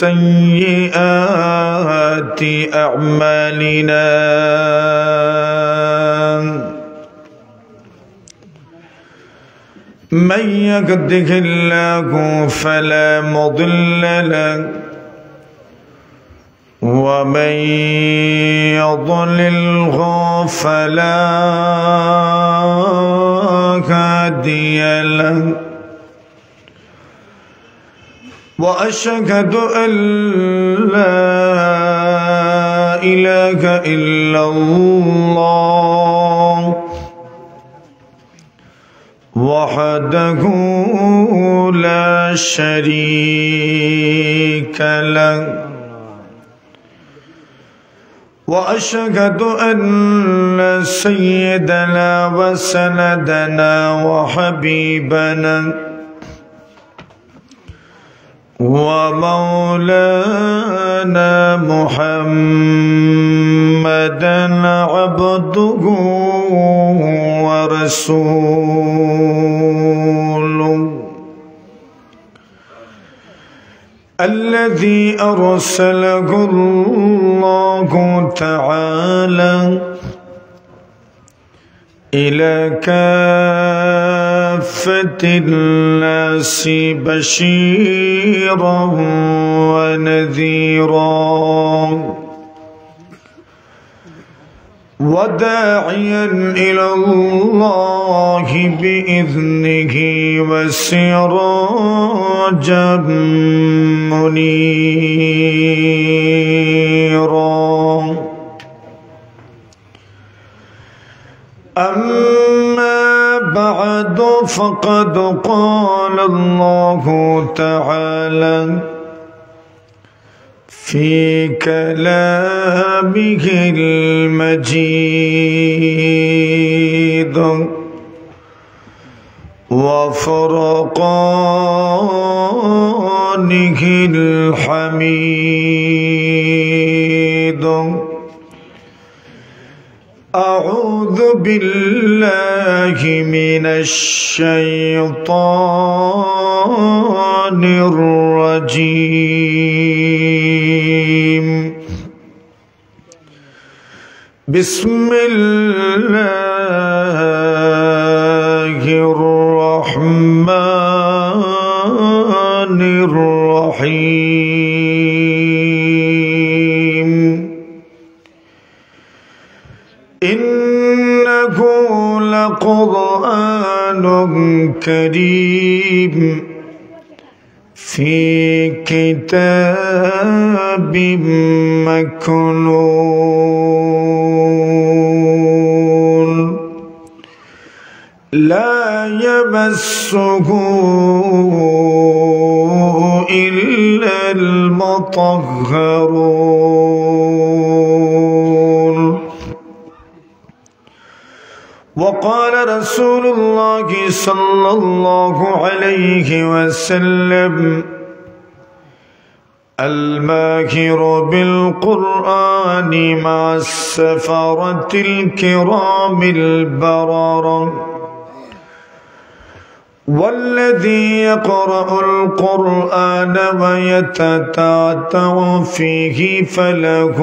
سيئات أعمالنا من يهده الله فلا مضل له ومن يضلله فلا هادي له وأشهد أن لا إله إلا الله وحده لا شريك له وأشهد أن سيدنا وسندنا وحبيبنا ومولانا محمدا عبده ورسوله الذي أرسله الله تعالى إلى كافة الناس بشيرا ونذيرا وداعيا إلى الله بإذنه وسراجا منيرا أما بعد فقد قال الله تعالى في كلامه المجيد وفرقانه الحميد أعوذ بالله من الشيطان الرجيم بسم الله الرحمن الرحيم إنه لقرآن كريم في كتاب مكنون لا يمسه إلا المطهرون وقال رسول الله صلى الله عليه وسلم الماهر بالقرآن مع السفرة الكرام البررة والذي يقرأ القرآن ويتتعتع فيه فله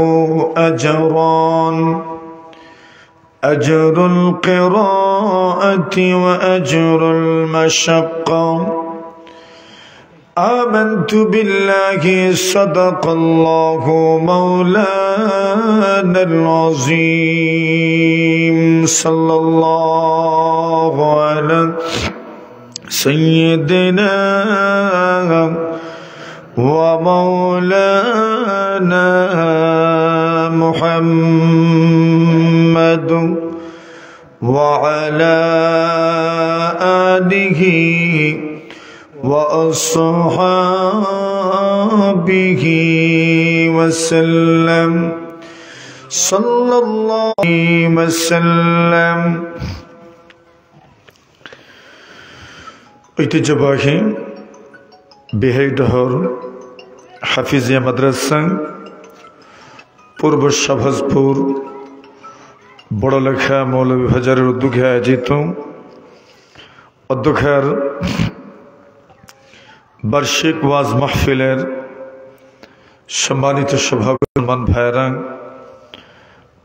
أجران أجر القراءة وأجر المشقة آمنت بالله صدق الله مولانا العظيم صلى الله على سيدنا ومولانا محمد وعلى آله وأصحابه وسلم صلى الله عليه وسلم ঐতিহ্যবাহী বিহাইডহর হাফিজিয়া মাদ্রাসা পূর্ব শাহবাজপুর বড়লেখা মৌলভীবাজারের উদ্যোগে আয়োজিত অধ্যক্ষার বার্ষিক ওয়াজ মাহফিলের সম্মানিত সভাপতিমান ভাইয়েরা,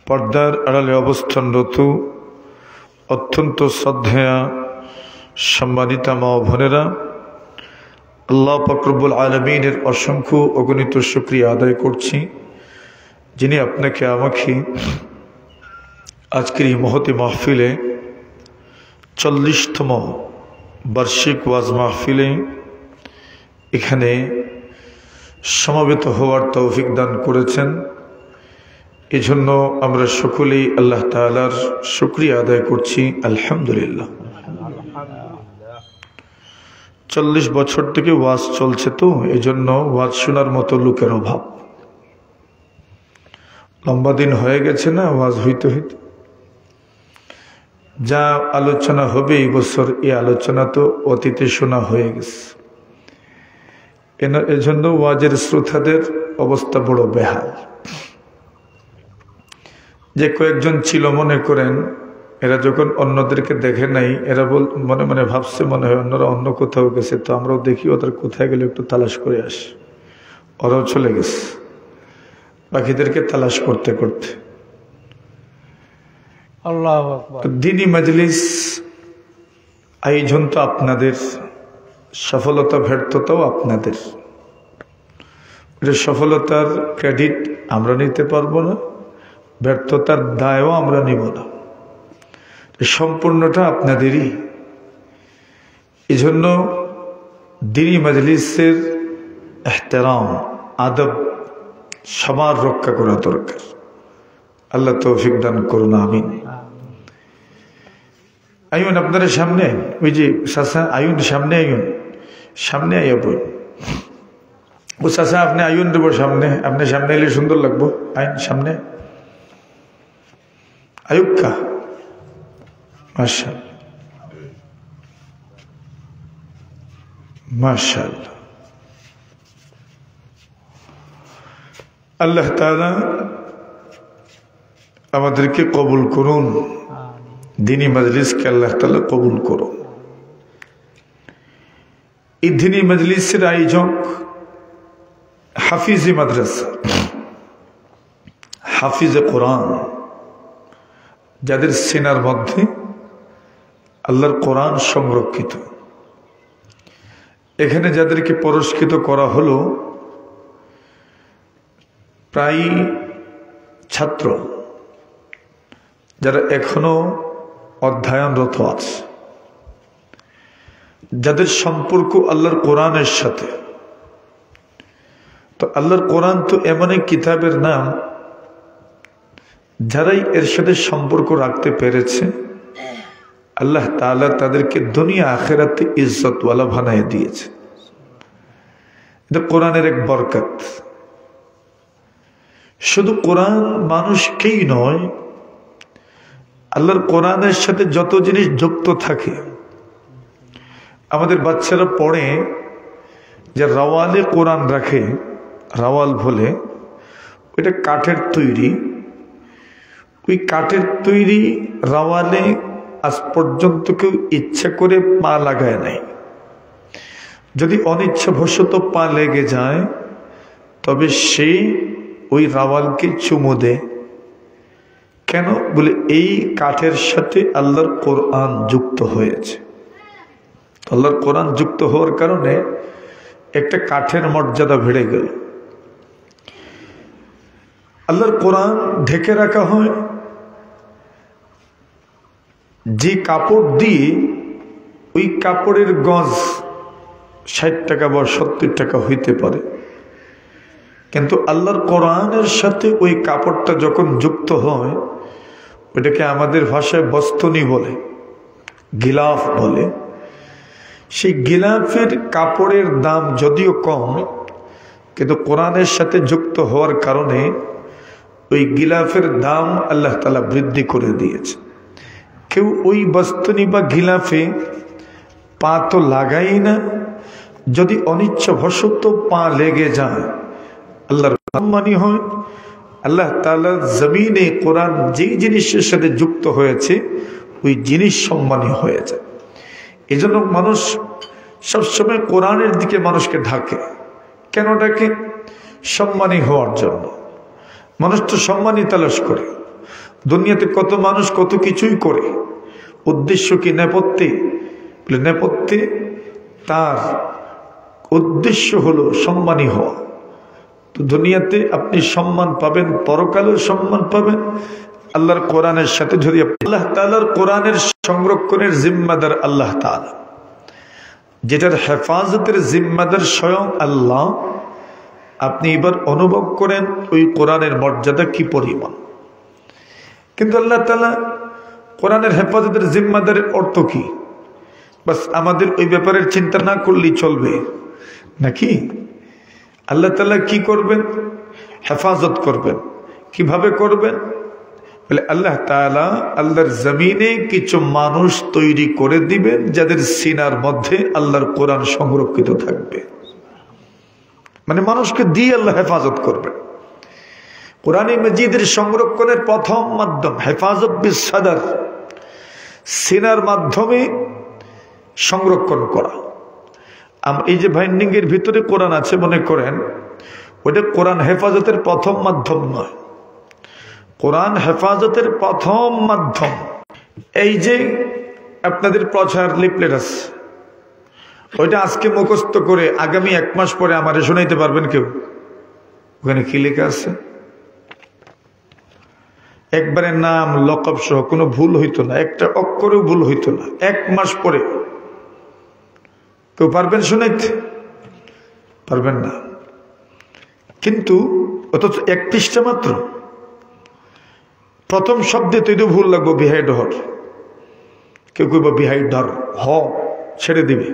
পর্দার আড়ালে অবস্থানরত অত্যন্ত শ্রদ্ধেয়া সম্মানিতা মা বোনেরা, আল্লাহ পাক রব্বুল আলামিনের অসংখ্য অগণিত শুকরিয়া আদায় করছি, যিনি আপনাকে আমাকে আজকের এই মহতি মাহফিলে 40তম বার্ষিক ওয়াজ মাহফিলে এখানে সমবেত হওয়ার তৌফিক দান করেছেন। এজন্য আমরা সকলেই আল্লাহ তাআলার শুকরিয়া আদায় করছি, আলহামদুলিল্লাহ। 40 বছর থেকে ওয়াজ চলছে, তো এজন্য ওয়াজ শোনার মতো লোকের অভাব। লম্বা দিন হয়ে গেছে না ওয়াজ হইতে হইতে। যা আলোচনা হবে এই বছর, এই আলোচনা তো অতীতে শোনা হয়ে গেছে। এজন্য ওয়াজের শ্রোতাদের অবস্থা বড় বেহাল। যে কয়েকজন ছিল, মনে করেন এরা যখন অন্যদেরকে দেখে নাই, এরা মনে মনে ভাবছে মনে হয় অন্যরা অন্য কোথাও গেছে, তো আমরাও দেখি ওদের কোথায় গেলে একটু তালাশ করে আসি। ওরাও চলে গেছে বাকিদেরকে তালাশ করতে করতে। আল্লাহু আকবার। দ্বীনি মজলিস আয়োজন তো আপনাদের, সফলতা ব্যর্থতাও আপনাদের। সফলতার ক্রেডিট আমরা নিতে পারবো না, ব্যর্থতার দায়ও আমরা নিব না, সম্পূর্ণটা আপনাদেরই। এজন্য দ্বীনি মজলিসের এহতেরাম, আদব সবার রক্ষা করা দরকার। আল্লাহ তৌফিক দান করুন, আমিন। আইন আপনারা সামনে, ওই যে চাচা আইন সামনে, আইন সামনে আইয়া বই। ও চাচা আপনি আইন দেব সামনে, আপনি সামনে এলে সুন্দর লাগবো। আইন সামনে, আয়ুক্কা মাশাআল্লাহ মাশাআল্লাহ। আল্লাহ তাআলা আমাদেরকে কবুল করুন, দ্বীনি মজলিসকে আল্লাহ তাআলা কবুল করুন। এই দ্বীনি মজলিসের আয়োজক হাফিজি মাদ্রাসা, হাফিজে কোরআন, যাদের সিনার মধ্যে আল্লাহর কোরআন সংরক্ষিত। এখানে যাদেরকে পুরস্কৃত করা হলো প্রায় ছাত্র যারা এখনো অধ্যয়নরত আছে, যাদের সম্পর্ক আল্লাহর কোরআনের সাথে। তো আল্লাহর কোরআন তো এমন এক কিতাবের নাম, যারাই এর সাথে সম্পর্ক রাখতে পেরেছে আল্লাহ তাআলা তাদেরকে দুনিয়া আখিরাতে ইজ্জতওয়ালা বানিয়ে দিয়েছে। এটা কোরআনের এক বরকত। শুধু কোরআন মানুষকেই নয়, আল্লাহর কোরআনের সাথে যত জিনিস যুক্ত থাকে। আমাদের বাচ্চারা পড়ে যে রাওয়ালে কোরআন রাখে, রাওয়াল বলে, ওইটা কাঠের তৈরি। ওই কাঠের তৈরি রাওয়ালে আজ পর্যন্ত কেউ ইচ্ছা করে পা লাগায় নাই। যদি অনিচ্ছাবশত পা লেগে যায় তবে সে ওই রাওয়ালকে চুমু দেয়। কেন? বলে এই কাঠের সাথে আল্লাহর কোরআন যুক্ত হয়েছে। আল্লাহর কোরআন যুক্ত হওয়ার কারণে একটা কাঠের মর্যাদা বেড়ে গেল। আল্লাহর কোরআন ঢেকে রাখা হয় যে কাপড় দিয়ে, ওই কাপড়ের গজ 60 টাকা বা 70 টাকা হইতে পারে, কিন্তু আল্লাহর কোরআনের সাথে ওই কাপড়টা যখন যুক্ত হয়, ওইটাকে আমাদের ভাষায় বস্তনি বলে, গিলাফ বলে। সেই গিলাফের কাপড়ের দাম যদিও কম, কিন্তু কোরআনের সাথে যুক্ত হওয়ার কারণে ওই গিলাফের দাম আল্লাহ তাআলা বৃদ্ধি করে দিয়েছে। কেউ ওই বস্তনি বা গিলাফে পা তো লাগাই না, যদি অনিচ্ছাবশত পা লেগে যায় আল্লাহর সম্মানী হয়। আল্লাহ তাআলা জমিনে কোরআন যেই জিনিসের সাথে যুক্ত হয়েছে ওই জিনিস সম্মানী হয়ে যায়। এজন্য মানুষ সবসময় কোরআনের দিকে মানুষকে ঢাকে। কেন ডাকে? সম্মানী হওয়ার জন্য। মানুষ তো সম্মানই তালাশ করে। দুনিয়াতে কত মানুষ কত কিছুই করে, উদ্দেশ্য কি? নেপথ্যে। নেপথ্যে তার উদ্দেশ্য হলো সম্মানী হওয়া। তো দুনিয়াতে আপনি সম্মান পাবেন, পরকালেও সম্মান পাবেন। আল্লাহর কোরআনের সাথে যদি আল্লাহ তাআলার কোরআনের সংরক্ষণের জিম্মাদার আল্লাহ তাআলা, যেটার হেফাজতের জিম্মাদার স্বয়ং আল্লাহ, আপনি এবার অনুভব করেন ওই কোরআনের মর্যাদা কি পরিমাণ। কিন্তু আল্লাহ তাআলা কোরআনের হেফাজতের জিম্মাদারের অর্থ কি? বাস আমাদের ওই ব্যাপারের চিন্তা না করলেই চলবে নাকি? আল্লাহ তাআলা কি করবেন? হেফাজত করবেন। কিভাবে করবেন? বলে আল্লাহ তাআলা আল্লাহর জমিনে কিছু মানুষ তৈরি করে দিবেন যাদের সিনার মধ্যে আল্লাহর কোরআন সংরক্ষিত থাকবে। মানে মানুষকে দিয়ে আল্লাহ হেফাজত করবেন। কোরআনে মাজিদের সংরক্ষণের প্রথম মাধ্যম হেফাজত বিস সাদর, সিনার মাধ্যমে সংরক্ষণ করা। এই যে বাইন্ডিং এর ভিতরে কোরআন আছে মনে করেন, ওটা কোরআন হেফাজতের প্রথম মাধ্যম নয়। কোরআন হেফাজতের প্রথম মাধ্যম এই যে আপনাদের প্রচার লিফলেট আছে, ওইটা আজকে মুখস্থ করে আগামী 1 মাস পরে আমারে শোনাইতে পারবেন কেউ? ওখানে কি লেখা আছে? একবারে নাম লকব সহ কোনো ভুল হইতো না, একটা অক্ষরেও ভুল হইতো না। 1 মাস পরে কেউ পারবেন শোনাইতে? পারবেন না। কিন্তু অথচ 1 পৃষ্ঠা মাত্র। প্রথম শব্দে তৈরি ভুল লাগবো, বিহাইড হর। কেউ কইব বিহাইড ধর, হ ছেড়ে দিবে,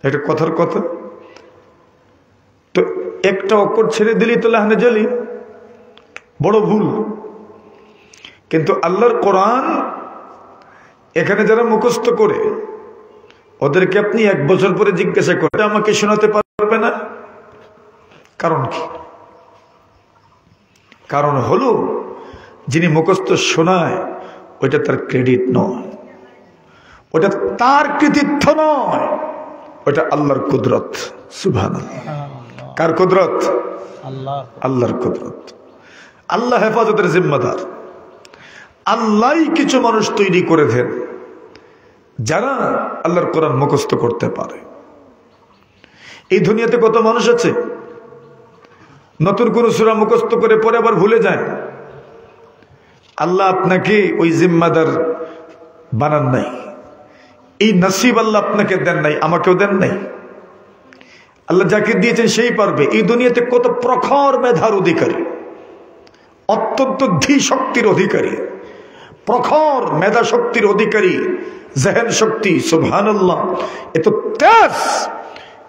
এটা কথার কথা। তো একটা অক্ষর ছেড়ে দিলি তো লাহানে জলি, বড় ভুল। কিন্তু আল্লাহর কোরআন এখানে যারা মুখস্থ করে, ওদেরকে আপনি 1 বছর পরে জিজ্ঞাসা করে আমাকে শোনাতে পারবে না। কারণ কি? কারণ হলো যিনি মুখস্থ শোনায় ওইটা তার ক্রেডিট নয়, ওটা তার কৃতিত্ব নয়, ওটা আল্লাহর কুদরত। সুবহানাল্লাহ। কার কুদরত? আল্লাহর কুদরত। আল্লাহ হেফাজতের জিম্মাদার। আল্লাহই কিছু মানুষ তৈরি করে দেন যারা আল্লাহর কোরআন মুখস্থ করতে পারে। এই দুনিয়াতে কত মানুষ আছে নতুন কোন সূরা মুখস্থ করে পরে আবার ভুলে যায়। আল্লাহ আপনাকে ওই জিম্মাদার বানান নাই, এই নসিব আল্লাহ আপনাকে দেন নাই, আমাকেও দেন নাই। আল্লাহ যাকে দিয়েছেন সেই পারবে। এই দুনিয়াতে কত প্রখর মেধার অধিকারী, অত্যন্ত ধী শক্তির অধিকারী, প্রখর মেধা শক্তির অধিকারী, জেহেন শক্তি, সুবহানাল্লাহ, এত তেজ,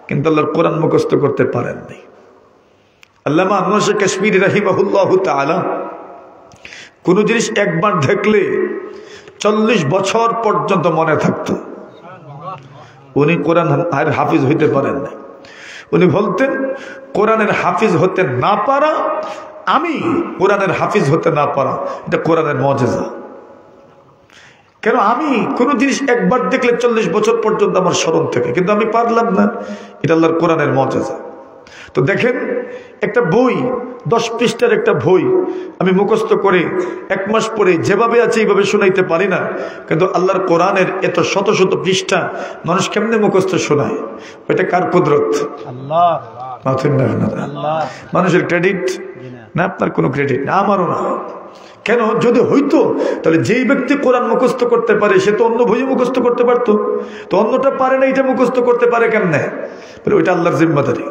কিন্তু আল্লাহর কোরআন মুখস্থ করতে পারেন নাই। আল্লামা আনোয়ার শাহ কাশ্মীরি রাহিমাহুল্লাহু তাআলা কোন জিনিস একবার দেখলে 40 বছর পর্যন্ত মনে থাকতো। উনি কোরআন হাফিজ হইতে পারেন নাই। উনি বলতেন কোরআনের হাফিজ হতে না পারা, আমি কোরআনের হাফিজ হতে না পারা, এটা কোরআনের মুজিজা। কেন? আমি কোন জিনিস একবার দেখলে 40 বছর পর্যন্ত আমার স্মরণ থাকে, কিন্তু আমি পারলাম না, এটা আল্লাহর কোরআনের মুজিজা। তো দেখেন, একটা বই 10 পৃষ্ঠার একটা বই আমি মুখস্থ করে 1 মাস পরে যেভাবে আছে এইভাবে শোনাইতে পারি না, কিন্তু আল্লাহর কোরআনের এত শত শত পৃষ্ঠা মানুষ কেমনে মুখস্থ শোনায়? এটা কার কুদরত? আল্লাহ। মানুষের ক্রেডিট না, আপনার কোনো ক্রেডিট না, আমারও না। কেন? যদি হইতো তাহলে যেই ব্যক্তি কোরআন মুখস্থ করতে পারে সে তো অন্য বই মুখস্থ করতে পারতো। তো অন্যটা পারে না, এটা মুখস্থ করতে পারে কেমনে? ওইটা আল্লাহর জিম্মাদারি।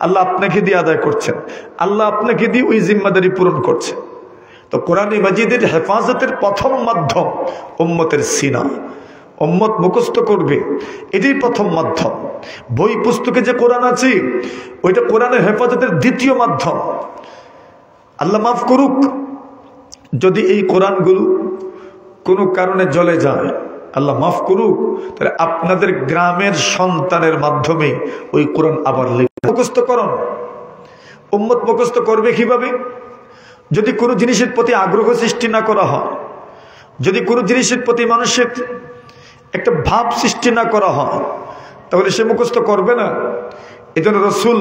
আল্লাহ আপনাকে দিয়ে আদায় করছেন, আল্লাহ আপনাকে দিয়ে ওই জিম্মাদারি পূরণ করছে। তো কোরআনে মাজিদের হেফাজতের প্রথম মাধ্যম উম্মতের সিনা, উম্মত মুখস্থ করবে, এটাই প্রথম মাধ্যম। বই পুস্তকে যে কোরআন আছে ওইটা কোরআনের হেফাজতের দ্বিতীয় মাধ্যম। আল্লাহ মাফ করুক যদি এই কোরআনগুলো কোনো কারণে জ্বলে যায়, আল্লাহ মাফ করুক, তাহলে আপনাদের গ্রামের সন্তানের মাধ্যমে ওই কোরআন আবার মুখস্থ করুন। উম্মত মুখস্থ করবে কিভাবে? যদি কোনো জিনিসের প্রতি আগ্রহ সৃষ্টি না করা হয়, যদি কোনো জিনিসের প্রতি মানুষের একটা ভাব সৃষ্টি না করা হয়, তাহলে সে মুখস্থ করবে না। এই জন্য রসুল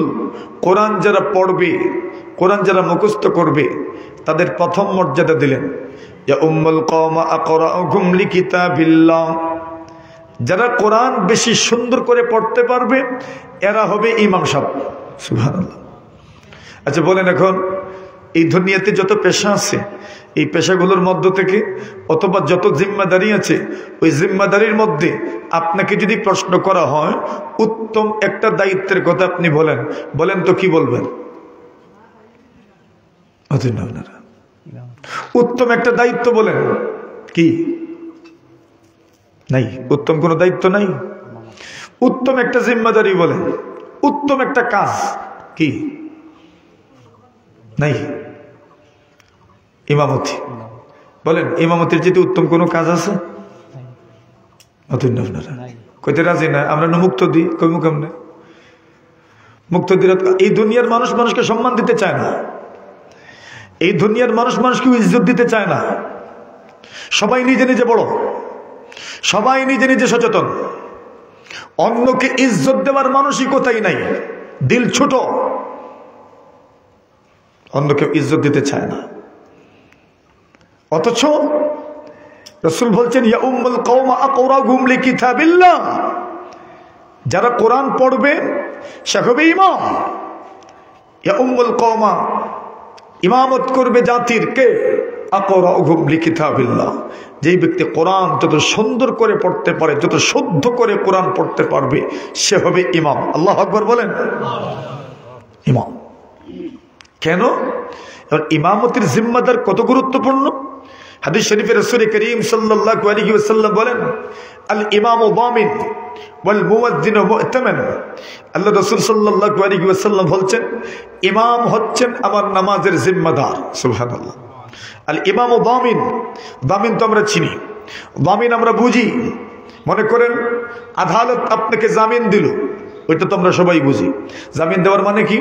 কোরআন যারা পড়বে, কোরআন যারা মুখস্থ করবে, তাদের প্রথম মর্যাদা দিলেন, ইয়া উম্মুল কওম আকরাউকুম লিকিতাবিল্লাহ। যারা কোরআন বেশি সুন্দর করে পড়তে পারবে এরা হবে ইমাম সাহেব। সুবহানাল্লাহ। আচ্ছা বলেন, এখন এই দুনিয়াতে যত পেশা আছে, এই পেশাগুলোর মধ্য থেকে অথবা যত জিম্মাদারি আছে, ওই জিম্মাদারির মধ্যে আপনাকে যদি প্রশ্ন করা হয় উত্তম একটা দায়িত্বের কথা আপনি বলেন, বলেন তো কি বলবেন? উত্তম একটা দায়িত্ব বলেন, কি নাই? উত্তম কোনো দায়িত্ব নাই। উত্তম একটা জিম্মাদারি বলেন, উত্তম একটা কাজ কি নাই? ইমামতি বলেন, ইমামতির যেতে উত্তম কোনো কাজ আছে? কইতে রাজি না, আমরা মুক্ত দিই, কই মুখাম না মুক্ত দিলে এই দুনিয়ার মানুষ মানুষকে সম্মান দিতে চায় না, এই দুনিয়ার মানুষ মানুষকে ইজ্জত দিতে চায় না। সবাই নিজে নিজে বড়, সবাই নিজে নিজে সচেতন, অন্যকে ইজ্জত দেওয়ার মানসিকতাই নাই, দিল ছোট, অন্যকে ইজ্জত দিতে চায় না। অথচ রাসূল বলছেন, ইয়া উম্মুল কওম আকরাউকুম লিকিতাবিল্লাহ। যারা কোরআন পড়বে সে হবে ইমাম। ইয়া উম্মুল কওম, ইমামত করবে জাতির কে? আকরাউকুম লিকিতাবিল্লাহ। যেই ব্যক্তি কোরআন যত সুন্দর করে পড়তে পারে, যত শুদ্ধ করে কোরআন পড়তে পারবে সে হবে ইমাম। আল্লাহু আকবার বলেন। ইমাম কেন? ইমামতির জিম্মাদার কত গুরুত্বপূর্ণ। হাদিস শরীফে রাসূল করিম সাল্লাল্লাহু আলাইহি ওয়াসাল্লাম বলেন, আল ইমামু দামিন ওয়াল মুয়াজ্জিনু মু'তামান। আল্লাহ রাসূল সাল্লাল্লাহু আলাইহি ওয়াসাল্লাম বলছেন, ইমাম হচ্ছেন আমার নামাজের জিম্মাদার। সুবহানাল্লাহ। আল ইমামু দামিন, দামিন তো আমরা চিনি, দামিন আমরা বুঝি। মনে করেন আদালত আপনাকে জামিন দিল, ওইটা তো আমরা সবাই বুঝি। জামিন দেওয়ার মানে কি?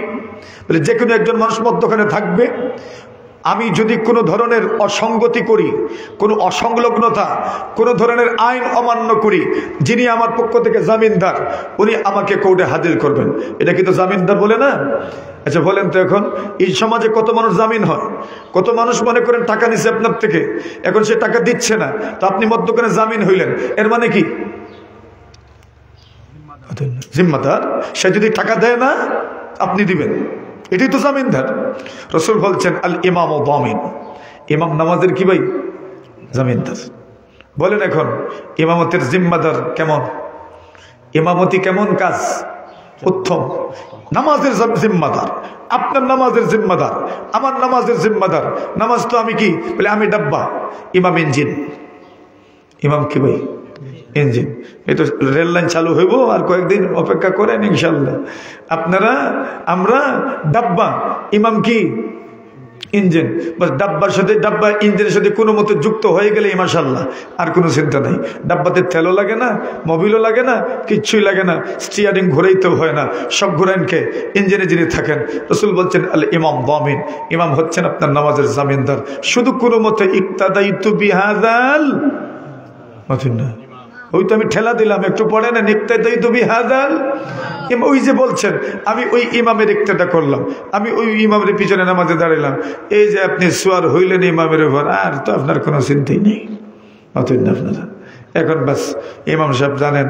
বলে যে কোনো একজন মানুষ মধ্যখানে থাকবে, আমি যদি কোনো ধরনের অসঙ্গতি করি, কোনো অসংলগ্নতা, কোনো ধরনের আইন অমান্য করি, যিনি আমার পক্ষ থেকে জামিনদার উনি আমাকে কোর্টে হাজির করবেন, এটা কিন্তু জামিনদার বলে না? আচ্ছা বলেন তো, এখন এই সমাজে কত মানুষ জামিন হয়? কত মানুষ মনে করেন টাকা নিচ্ছে আপনার থেকে, এখন সে টাকা দিচ্ছে না, তো আপনি মধ্যখানে জামিন হইলেন, এর মানে কি? জিম্মাদার। সে যদি টাকা দেয় না আপনি দিবেন, এটাই তো জামিনদার। রাসূল বলছেন, আল ইমামু দামিন। ইমাম নামাজের কি ভাই? জামিনদার। বলেন এখন ইমামতের জিম্মাদার কেমন? ইমামতি কেমন কাজ? উত্তম। নামাজের জিম্মাদার, আপনার নামাজের জিম্মাদার, আমার নামাজের জিম্মাদার। নামাজ তো আমি কি বলে, আমি ডাব্বা, ইমাম ইঞ্জিন। ইমাম কি ভাই? ইঞ্জিন। এই তো রেল লাইন চালু হইব, আর কয়েকদিন অপেক্ষা করেন ইনশাল্লাহ। আপনারা আমরা ডাব্বা, ইমাম কি? ইঞ্জিন। বাস ডাব্বার সাথে, ডাব্বা ইঞ্জিনের সাথে কোনো মতে যুক্ত হয়ে গেলে মাশাআল্লাহ আর কোনো চিন্তা নাই। ডাব্বাতে তেলও লাগে না, মোবিলও লাগে না, কিচ্ছুই লাগে না, স্টিয়ারিং ঘুরাইতেও হয় না, সব ঘুরাইনকে ইঞ্জিনে যিনি থাকেন। রাসূল বলছেন, আল ইমাম দামিন। ইমাম হচ্ছেন আপনার নামাজের জামিনদার। শুধু কোনো মতে ইক্তাদাইতু বিহাযাল, না ওই তো আমি ঠেলা দিলাম, একটু পড়ে না, ইক্তাদাইতু বিহাযাল। ওই যে বলছেন আমি ওই ইমামের ইক্তেদা করলাম, আমি ওই ইমামের পিছনে নামাজে দাঁড়ালাম, এই যে আপনি সোয়ার হইলেন ইমামের উপর, আর তো আপনার কোনো চিন্তাই নেই। আপনারা এখন বাস ইমাম সাহেব জানেন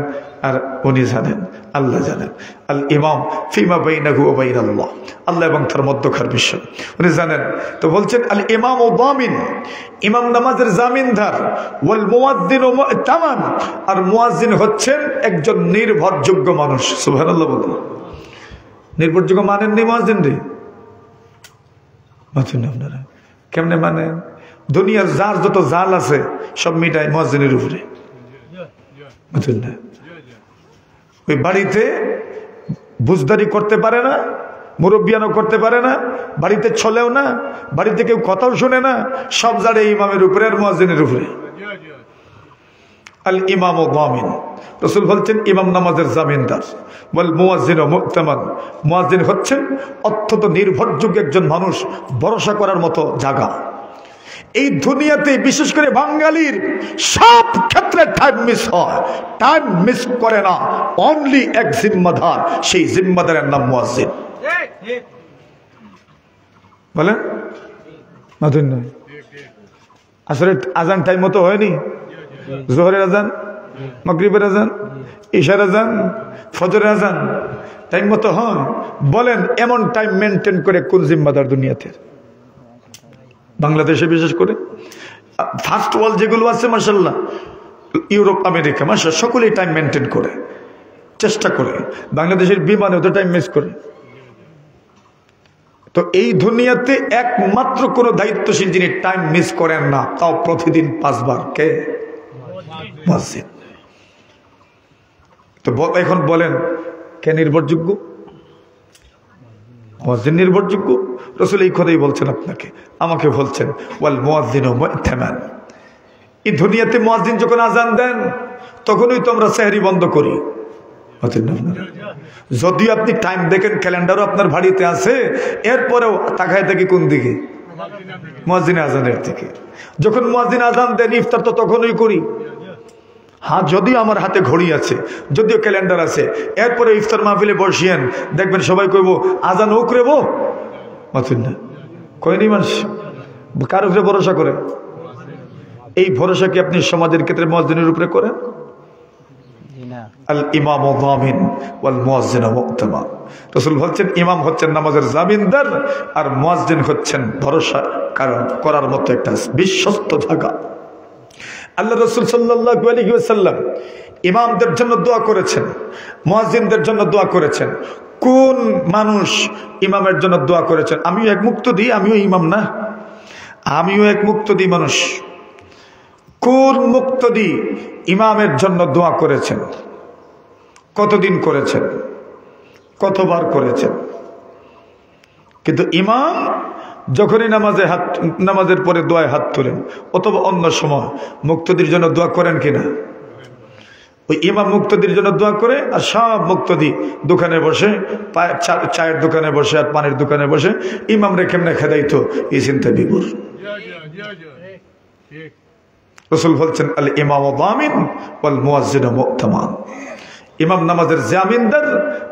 আর উনি জানেন, আল্লাহ জানেন। আল ইমাম ফিমা বাইনাহু ওয়া বাইনাল্লাহ, আল্লাহ এবং তার মধ্যকার বিষয় উনি জানেন। তো বলছেন আল ইমামু দামিন, ইমাম নামাজের জামিনদার। ওয়াল মুয়াজ্জিনু মু'তামান, আর মুয়াজ্জিন হচ্ছেন একজন নির্ভরযোগ্য মানুষ। সুবহানাল্লাহ বলুন। নির্ভরযোগ্য মানেন নি মুয়াজ্জিন রে? মানেন আপনারা? কেমনে মানেন? দুনিয়ার যার যত জাল আছে সব মিটায় মুয়াজ্জিনের উপরে। বুঝলেন না? ওই বাড়িতে বুঝদারি করতে পারে না, মুরব্বিয়ানও করতে পারে না, বাড়িতে চলেও না, বাড়িতে কেউ কথাও শোনে না, সব জাড়ে ইমামের উপরে আর মুয়াজ্জিনের উপরে। আল ইমামু দামিন। রাসূল বলছেন ইমাম নামাজের জামিনদার। ওয়াল মুয়াজ্জিনু মু'তামান, মুয়াজ্জিন হচ্ছেন অত্যন্ত নির্ভরযোগ্য একজন মানুষ, ভরসা করার মতো জায়গা। এই দুনিয়াতে বিশেষ করে বাঙালির সব ক্ষেত্রে টাইম মিস হয়। টাইম মিস করে না অনলি এক জিম্মাদার, সেই জিম্মাদারের নাম মুয়াজ্জিন। বলেন মাধুর নয়, আসলে আজান টাইম মতো হয়নি। জোহরের আজান, মাগরিবের আজান, ইশার আজান, ফজরের আজান টাইম মতো হয়? বলেন এমন টাইম মেনটেন করে কোন জিম্মাদার দুনিয়াতে? বাংলাদেশে বিশেষ করে ফার্স্ট ওয়ার্ল্ড যেগুলো আছে মাশাআল্লাহ, ইউরোপ, আমেরিকা, মাশাআল্লাহ সকলেই টাইম মেনটেন করে, চেষ্টা করে। বাংলাদেশের বিমানেও তো টাইম মিস করে। তো এই দুনিয়াতে একমাত্র কোন দায়িত্বশীল যিনি টাইম মিস করেন না, তাও প্রতিদিন 5 বার, কে? মুয়াজ্জিন। তো এখন বলেন কে নির্ভরযোগ্য? মুয়াজ্জিন নির্ভরযোগ্য। রাসূল এই কথাই বলছেন আপনাকে, আমাকে বলছেন ওয়াল মুয়াজ্জিনু মু'তামান। এই দুনিয়াতে মুয়াজ্জিন যখন আজান দেন তখনই তো আমরা সেহরি বন্ধ করি। যদি আপনি টাইম দেখেন, ক্যালেন্ডারও আপনার বাড়িতে আছে, এরপরেও তাকায় থাকি কোন দিকে? মুয়াজ্জিন আজানের দিকে। যখন মুয়াজ্জিন আজান দেন ইফতার তো তখনই করি। হ্যাঁ, যদিও আমার হাতে ঘড়ি আছে, যদিও ক্যালেন্ডার আছে, এরপরে ইফতার মাহফিলে বসিয়েন, দেখবেন সবাই কইব আজান হোক রে বো। না কয়নি মানুষ কার উপরে ভরসা করে? এই ভরসা কি আপনি সমাজের ক্ষেত্রে মুয়াজ্জিনের উপরে করেন? আল ইমামু যামিন ওয়াল মুয়াজ্জিনু মু'তামান। রাসূল বলেন ইমাম হচ্ছেন নামাজের জামিনদার, আর মুয়াজ্জিন হচ্ছেন ভরসা করার মতো একটা বিশ্বস্ত জায়গা। আল্লাহ রাসূল সাল্লাল্লাহু আলাইহি ওয়াসাল্লাম ইমামদের জন্য দোয়া করেছেন, মুয়াজ্জিনদের জন্য দোয়া করেছেন। কোন মানুষ ইমামের জন্য দোয়া করেছেন? আমিও এক মুক্তদি, আমিও ইমাম না, আমিও এক মুক্তদি মানুষ। কোন মুক্তদি ইমামের জন্য দোয়া করেছেন? কতদিন করেছেন? কতবার করেছেন? কিন্তু ইমাম যখনই নামাজের পরে দোয়ায় হাত তোলেন অথবা অন্য সময় মুক্তদির জন্য দোয়া করেন কিনা? ওই ইমাম মুক্তদির জন্য দোয়া করে, আর সব মুক্তদি দোকানে বসে, চায়ের দোকানে বসে আর পানির দোকানে বসে ইমাম রে কেমনে খেদাইতো এই চিন্তা বিভোর। রাসূল বলছেন আল ইমামু যামিন ওয়াল মুয়াজ্জিনু মু'তামান। ইমাম নামাজের জামিনদার,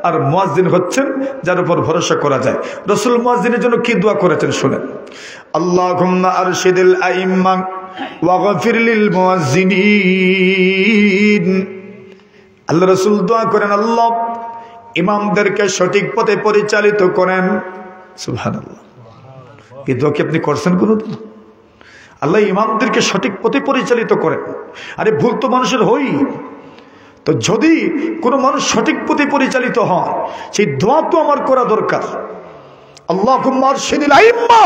আর মুয়াজ্জিন হচ্ছেন যার উপর ভরসা করা যায়। রাসূল মুয়াজ্জিনের জন্য কি দোয়া করেছেন শুনেন। আল্লাহুম্মা আরশিদিল আইম্মা ওয়াগফির লিল মুয়াজ্জিনিন। আল্লাহ রাসূল দোয়া করেন, আল্লাহ ইমামদেরকে সঠিক পথে পরিচালিত করেন। সুবহানাল্লাহ। এই দোয়া কি আপনি করছেন কোনদিন? আল্লাহ ইমামদেরকে সঠিক পথে পরিচালিত করেন। আরে ভুল তো মানুষের হই, তো যদি কোনো মানুষ সঠিক পথে পরিচালিত হয় সেই দোয়া তো আমার করা দরকার। আল্লাহুম্মা আরশিদিল আইম্মা,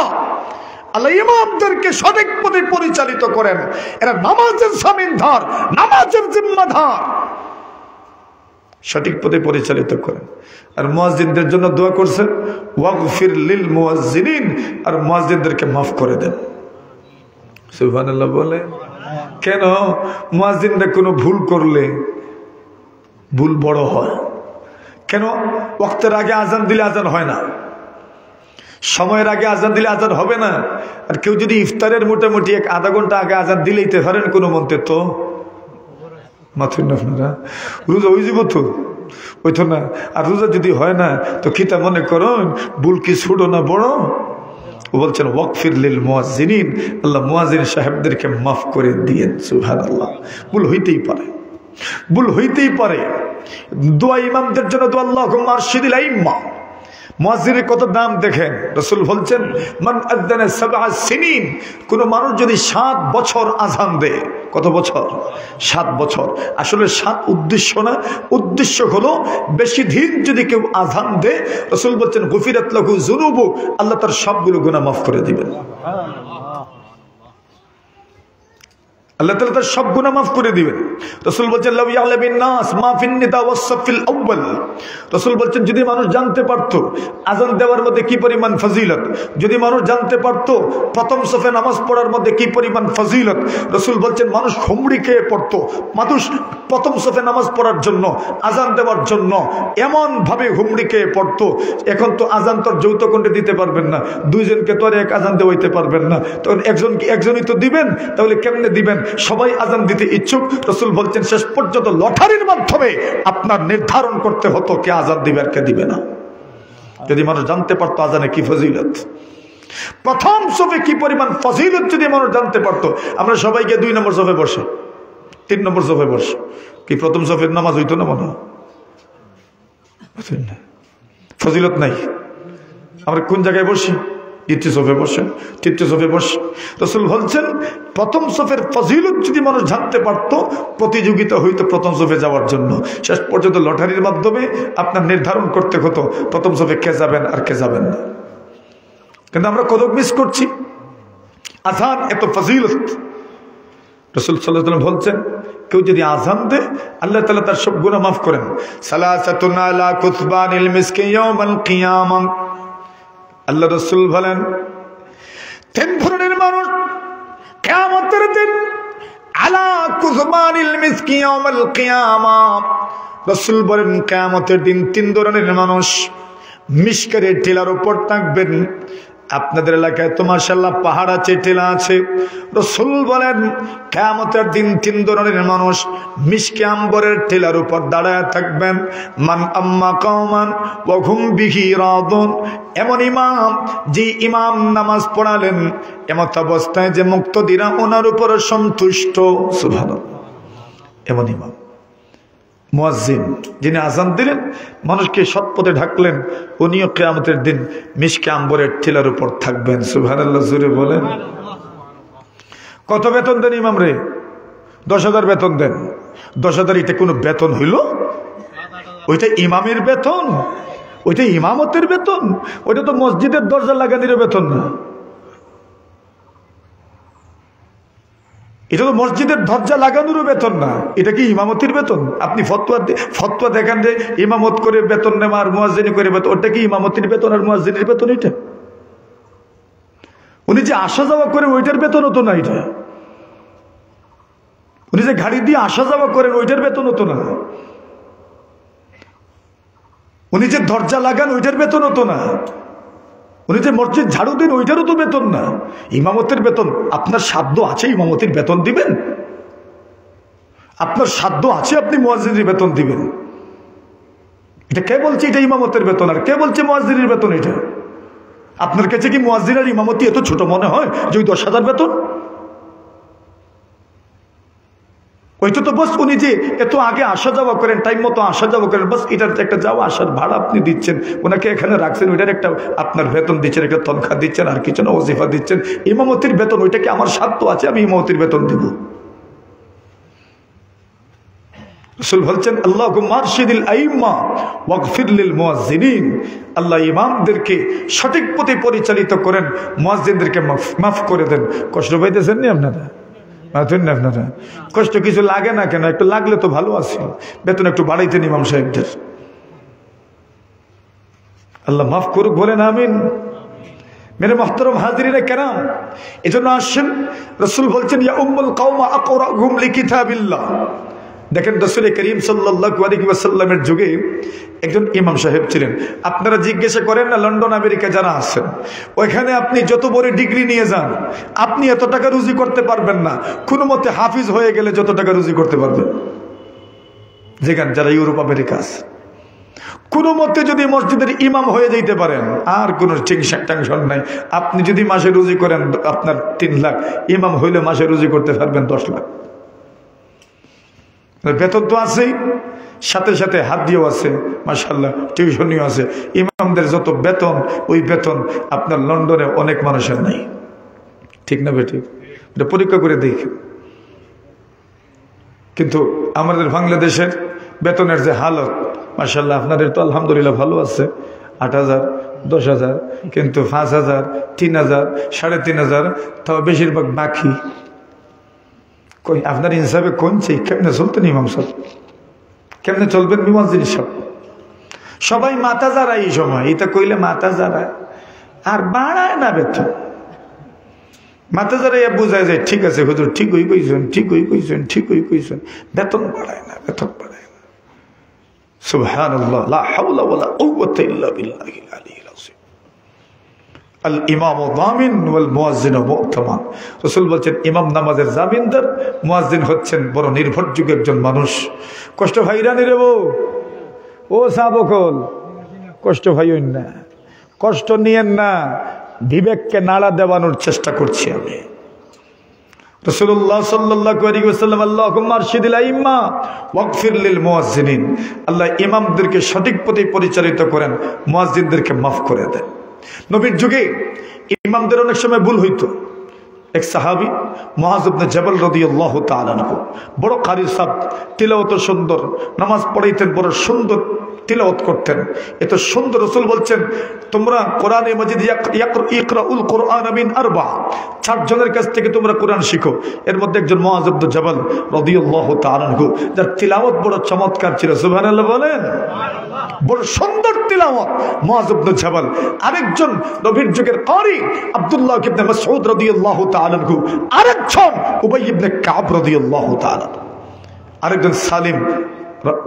আল্লাহ ইমামদেরকে সঠিক পথে পরিচালিত করেন। এরা নামাজের জামিনদার, নামাজের জিম্মাদার, সঠিক পথে পরিচালিত করেন। আর মুয়াজ্জিনদের জন্য দোয়া করছেন ওয়াগফির লিল মুয়াজ্জিনিন, আর মুয়াজ্জিনদেরকে মাফ করে দেন। সুবহানাল্লাহ বলে। কেন? মুয়াজ্জিনরা কোনো ভুল করলে ভুল বড় হয়। কেন? ওয়াক্তের আগে আজান দিলে আজান হয় না, সময়ের আগে আজান দিলে আজান হবে না। আর কেউ যদি ইফতারের মোটামুটি আধা ঘন্টা আগে আজান দিলেই তে পারেন কোনো মন্ত্রে, তো মাথুর না আপনারা রোজা হয়ে যাব তো ওই তো না। আর রোজা যদি হয় না তো খিতা মনে করেন ভুল কি ছোট না বড়? ও বলছেন ওয়াগফির লিল মুয়াজ্জিনিন, আল্লাহ মুয়াজ্জিন সাহেবদেরকে মাফ করে দিয়েন। সুবহানাল্লাহ। ভুল হইতেই পারে, ভুল হইতেই পারে। দোয়া ইমামদের জন্য দোয়া আল্লাহুম্মা আরশিদিল আইম্মা। মুয়াজ্জিনের কত দাম দেখেন। রাসূল বলছেন মান আযানা 7 সিনিন, কোন মানুষ যদি 7 বছর আযান দেয়। কত বছর? 7 বছর। আসলে 7 উদ্দেশ্য না, উদ্দেশ্য হলো বেশি দিন যদি কেউ আযান দেয়, রাসূল বলছেন গুফিরাত লাহু যুনুবু, আল্লাহ তার সবগুলো গুনাহ মাফ করে দিবেন। আল্লাহ তাআলা তার সব গুনাহ মাফ করে দিবেন। রাসূল বলেন লাউ ইয়ালামিন নাস মা ফিন নিদা ওয়াস সাফিল আউয়াল। রাসূল বলেন যদি মানুষ জানতে পারতো আযান দেওয়ার মধ্যে কি পরিমাণ ফজিলত, যদি মানুষ জানতে পারতো প্রথম সফে নামাজ পড়ার মধ্যে কি পরিমাণ ফজিলত, রাসূল বলেন মানুষ হুমড়ি খেয়ে পড়তো, মানুষ প্রথম সফে নামাজ পড়ার জন্য, আজান দেওয়ার জন্য এমন ভাবে হুমড়ি খেয়ে পড়তো। এখন তো আজান তো যৌথ কণ্ঠে দিতে পারবেন না, দুইজনকে তো আর এক আজান দেওয়াইতে পারবেন না, তখন একজনই তো দিবেন, তাহলে কেমনে দিবেন? সবাই আজান দিতে ইচ্ছুক। রাসূল বলছেন শেষ পর্যন্ত লটারির মাধ্যমে আপনার নির্ধারণ করতে হতো কে আজান দিবে আর কে দিবে না। যদি মানুষ জানতে পারতো আজানে কি ফজিলত, প্রথম সফে কি পরিমাণ ফজিলত যদি মানুষ জানতে পারতো। আমরা সবাই গিয়ে 2 নম্বর সফে বসে, 3 নম্বর সফে বসে, কি প্রথম সফের নামাজ হইতো না? মনে ফজিলত নাই। আমরা কোন জায়গায় বসি? দ্বিতীয় সফে বসে, তৃতীয় সফে বসে। রাসূল বলছেন প্রথম সফের ফজিলত যদি মানুষ জানতে পারতো, প্রতিযোগিতা হইতো প্রথম সফে যাওয়ার জন্য। শেষ পর্যন্ত লটারির মাধ্যমে আপনার নির্ধারণ করতে হতো প্রথম সফে কে যাবেন আর কে যাবেন না। কিন্তু আমরা কত মিস করছি। আজান এত ফজিলত। রাসূল সাল্লাল্লাহু আলাইহি ওয়াসাল্লাম বলছেন কেউ যদি আজান দেয় আল্লাহ তাআলা তার সব গুনাহ মাফ করেন। সালাসাতুন আলা কুতবানিল মিসকি ইয়াউমাল কিয়ামাহ। আল্লাহ রাসূল বলেন 3 ধরনের মানুষ কিয়ামতের দিন আলা কুতবানিল মিসকি ইয়াউমাল কিয়ামাহ। রাসূল বলেন কিয়ামতের দিন 3 ধরনের মানুষ মিশকের টিলার উপর থাকবেন। আপনাদের এলাকায় তো মাশাআল্লাহ পাহাড় আছে, টিলা আছে। রাসূল বলেন কিয়ামতের দিন 3 ধরনের মানুষ মিশকে আম্বরের টিলার উপর দাঁড়ায় থাকবেন। মান আম্মা কওমান ওয়া হুম বিহি রাদুন। এমন ইমাম, যে ইমাম নামাজ পড়ালেন এমত অবস্থায় যে মুক্তদিরা ওনার উপর সন্তুষ্ট। সুবহানাল্লাহ। এমন ইমাম। মুয়াজ্জিন, যিনি আজান দিলেন মানুষকে সৎ পথে ঢাকলেন, উনিও কিয়ামতের দিন মিশকে আম্বরের টিলার উপর থাকবেন। সুবহানাল্লাহ। জোরে বলেন। কত বেতন দেন ইমাম রে? 10,000 বেতন দেন। 10,000 এটা কোনো বেতন হইল? ওইটা ইমামের বেতন, ওইটা ইমামতের বেতন, ওইটা তো মসজিদের দরজা লাগানোর বেতন না। এটা তো মসজিদের দরজা লাগানোরও বেতন না। এটা কি ইমামতির বেতন? আপনি ফতোয়া দেখান যে ইমামত করে বেতন নেওয়া আর মুয়াজ্জিনি করে বেতন, ওটা কি ইমামতির বেতন আর মুয়াজ্জিনের বেতন? এটা উনি যে আসা যাওয়া করে ওইটার বেতন হতো না। এটা উনি যে গাড়ি দিয়ে আসা যাওয়া করেন ওইটার বেতন হতো না। উনি যে দরজা লাগান ওইটার বেতন হতো না। উনি যে মসজিদ ঝাড়ু দেন ওইটারও তো বেতন না। ইমামতের বেতন। আপনার সাধ্য আছে ইমামতির বেতন দিবেন? আপনার সাধ্য আছে আপনি মুয়াজ্জিনের বেতন দিবেন? এটা কে বলছে এটা ইমামতের বেতন আর কে বলছে মুয়াজ্জিনের বেতন? এটা আপনার কাছে কি মুয়াজ্জিন আর ইমামতি এত ছোট মনে হয় যে ওই 10,000 বেতন? ওইটা তো বস উনি যে এত আগে আসা যাওয়া করেন, টাইম মতো আসা যাওয়া করেন, বস এটার একটা যাওয়া আসার ভাড়া আপনি দিচ্ছেন, ওনাকে এখানে রাখছেন, ওইটার একটা আপনার বেতন দিচ্ছেন, একটা তনখা দিচ্ছেন, আর কিছু না ওজিফা দিচ্ছেন। ইমামতির বেতন ওইটা কি আমার সাধ্য আছে আমি ইমামতির বেতন দিব? রাসূল বলছেন আল্লাহুম্মা আরশিদিল আইম্মা ওয়াগফির লিল মুয়াজ্জিনিন। আল্লাহ ইমামদেরকে সঠিক পথে পরিচালিত করেন, মুয়াজ্জিনদেরকে মাফ করে দেন। কষ্ট পাইতেছেন নি আপনারা? আপনারা কষ্ট কিছু লাগে না কেন? একটু লাগলে তো ভালো আছে। বেতন একটু বাড়াইতেন ইমাম সাহেবদের। আল্লাহ মাফ করুক, বলেন আমিন। মেরে মুহতারাম হাজিরিনে কেরাম, এজন্য আসেন রাসূল বলছেন ইয়া উম্মুল কওমা আকরাহুম লিকিতাবিল্লাহ। দেখেন রাসূল করিম সাল্লাল্লাহু আলাইহি ওয়াসাল্লামের যুগে একজন ইমাম সাহেব ছিলেন। আপনারা জিজ্ঞাসা করেন না লন্ডন আমেরিকা যারা আছেন, ওইখানে আপনি যত বড় ডিগ্রি নিয়ে যান আপনি এত টাকা রুজি করতে পারবেন না। কোনো মতে হাফিজ হয়ে গেলে যত টাকা রুজি করতে পারবেন। যেখানে যারা ইউরোপ আমেরিকা আছে, কোনো মতে যদি মসজিদের ইমাম হয়ে যাইতে পারেন আর কোনো টেনশন নাই। আপনি যদি মাসে রুজি করেন আপনার 3 লাখ, ইমাম হইলে মাসে রুজি করতে পারবেন 10 লাখ। বেতন তো আছেই, সাথে সাথে হাত দিয়েও আছে, মাশাআল্লাহ টিউশনিও আছে। ইমামদের যত বেতন, ওই বেতন আপনার লন্ডনে অনেক মানুষের নাই। ঠিক না বেঠিক? এটা পরীক্ষা করে দেখি। কিন্তু আমাদের বাংলাদেশের বেতনের যে হালত, মাশাআল্লাহ আপনাদের তো আলহামদুলিল্লাহ ভালো আছে, 8,000 10,000, কিন্তু 5,000 3,000 3,500 তাও বেশিরভাগ বাকি। কই আপনার হিসাবে কোনছে কেমনে চলতেন ইমাম সাহেব? কেমনে চলবেন মুয়াজ্জিন সাহেব? সবাই মাথা যারা এই সময় এটা কইলে মাথা যারা আর বাড়ায় না বেতন। মাথা যারা বুঝায় যায় ঠিক আছে হুজুর, ঠিকই কইছেন, ঠিকই কইছেন, ঠিকই কইছেন, বেতন বাড়ায় না, বেতন বাড়ায় না। সুবহানাল্লাহ, লা হাওলা ওয়ালা কুওয়াতা ইল্লা বিল্লাহিল আলিয়্যিল আযীম। আল ইমামু যামিন ওয়াল মুয়াজ্জিনু মু'তামান। রাসূল বলেন ইমাম নামাজের জামিনদার, মুয়াজ্জিন হচ্ছেন বড় নির্ভরযোগ্য একজন মানুষ। কষ্ট ভাইরা নি রে বউ, ও সাবকল, কষ্ট ভাইয়েন না, কষ্ট নিয়েন না, বিবেককে নাড়া দেওয়ানোর চেষ্টা করছি আমি। রাসূলুল্লাহ সাল্লাল্লাহু আলাইহি ওয়াসাল্লাম আল্লাহুম্মা আরশিদিল আইম্মা ওয়াগফির লিল মুয়াজ্জিনিন, আল্লাহ ইমামদেরকে সঠিক পথে পরিচালিত করেন, মুয়াজ্জিনদেরকে মাফ করে দেন। নবীর যুগে ইমামদের অনেক সময় ভুল হইতো। এক সাহাবী মুআয ইবনে জাবাল রাদিয়াল্লাহু তাআলা আনহু, বড় কারি সাহেব, তিলাওয়াত সুন্দর, নামাজ পড়াইতেন, বড় সুন্দর তিলাওয়াত করতেন, এত সুন্দর। রাসূল বলছেন তোমরা কোরআনে মাজিদ ইকরাউল কোরআন মিন আরবা, 4 জনের কাছ থেকে তোমরা কোরআন শিখো। এর মধ্যে একজন মুআয ইবনে জাবাল রাদিয়াল্লাহু তাআলা আনহু, যার তিলাওয়াত বড় চমৎকার ছিল। সুবহানাল্লাহ বলেন, বড় সুন্দর তিলাওয়াত মুআয ইবনে জাবাল। আরেকজন নবীর যুগের কারি আব্দুল্লাহ ইবনে মাসউদ রাদিয়াল্লাহু তাআলা আনহু, আরেকজন উবাই ইবনে কাব রাদিয়াল্লাহু তাআলা, আরেকজন সালিম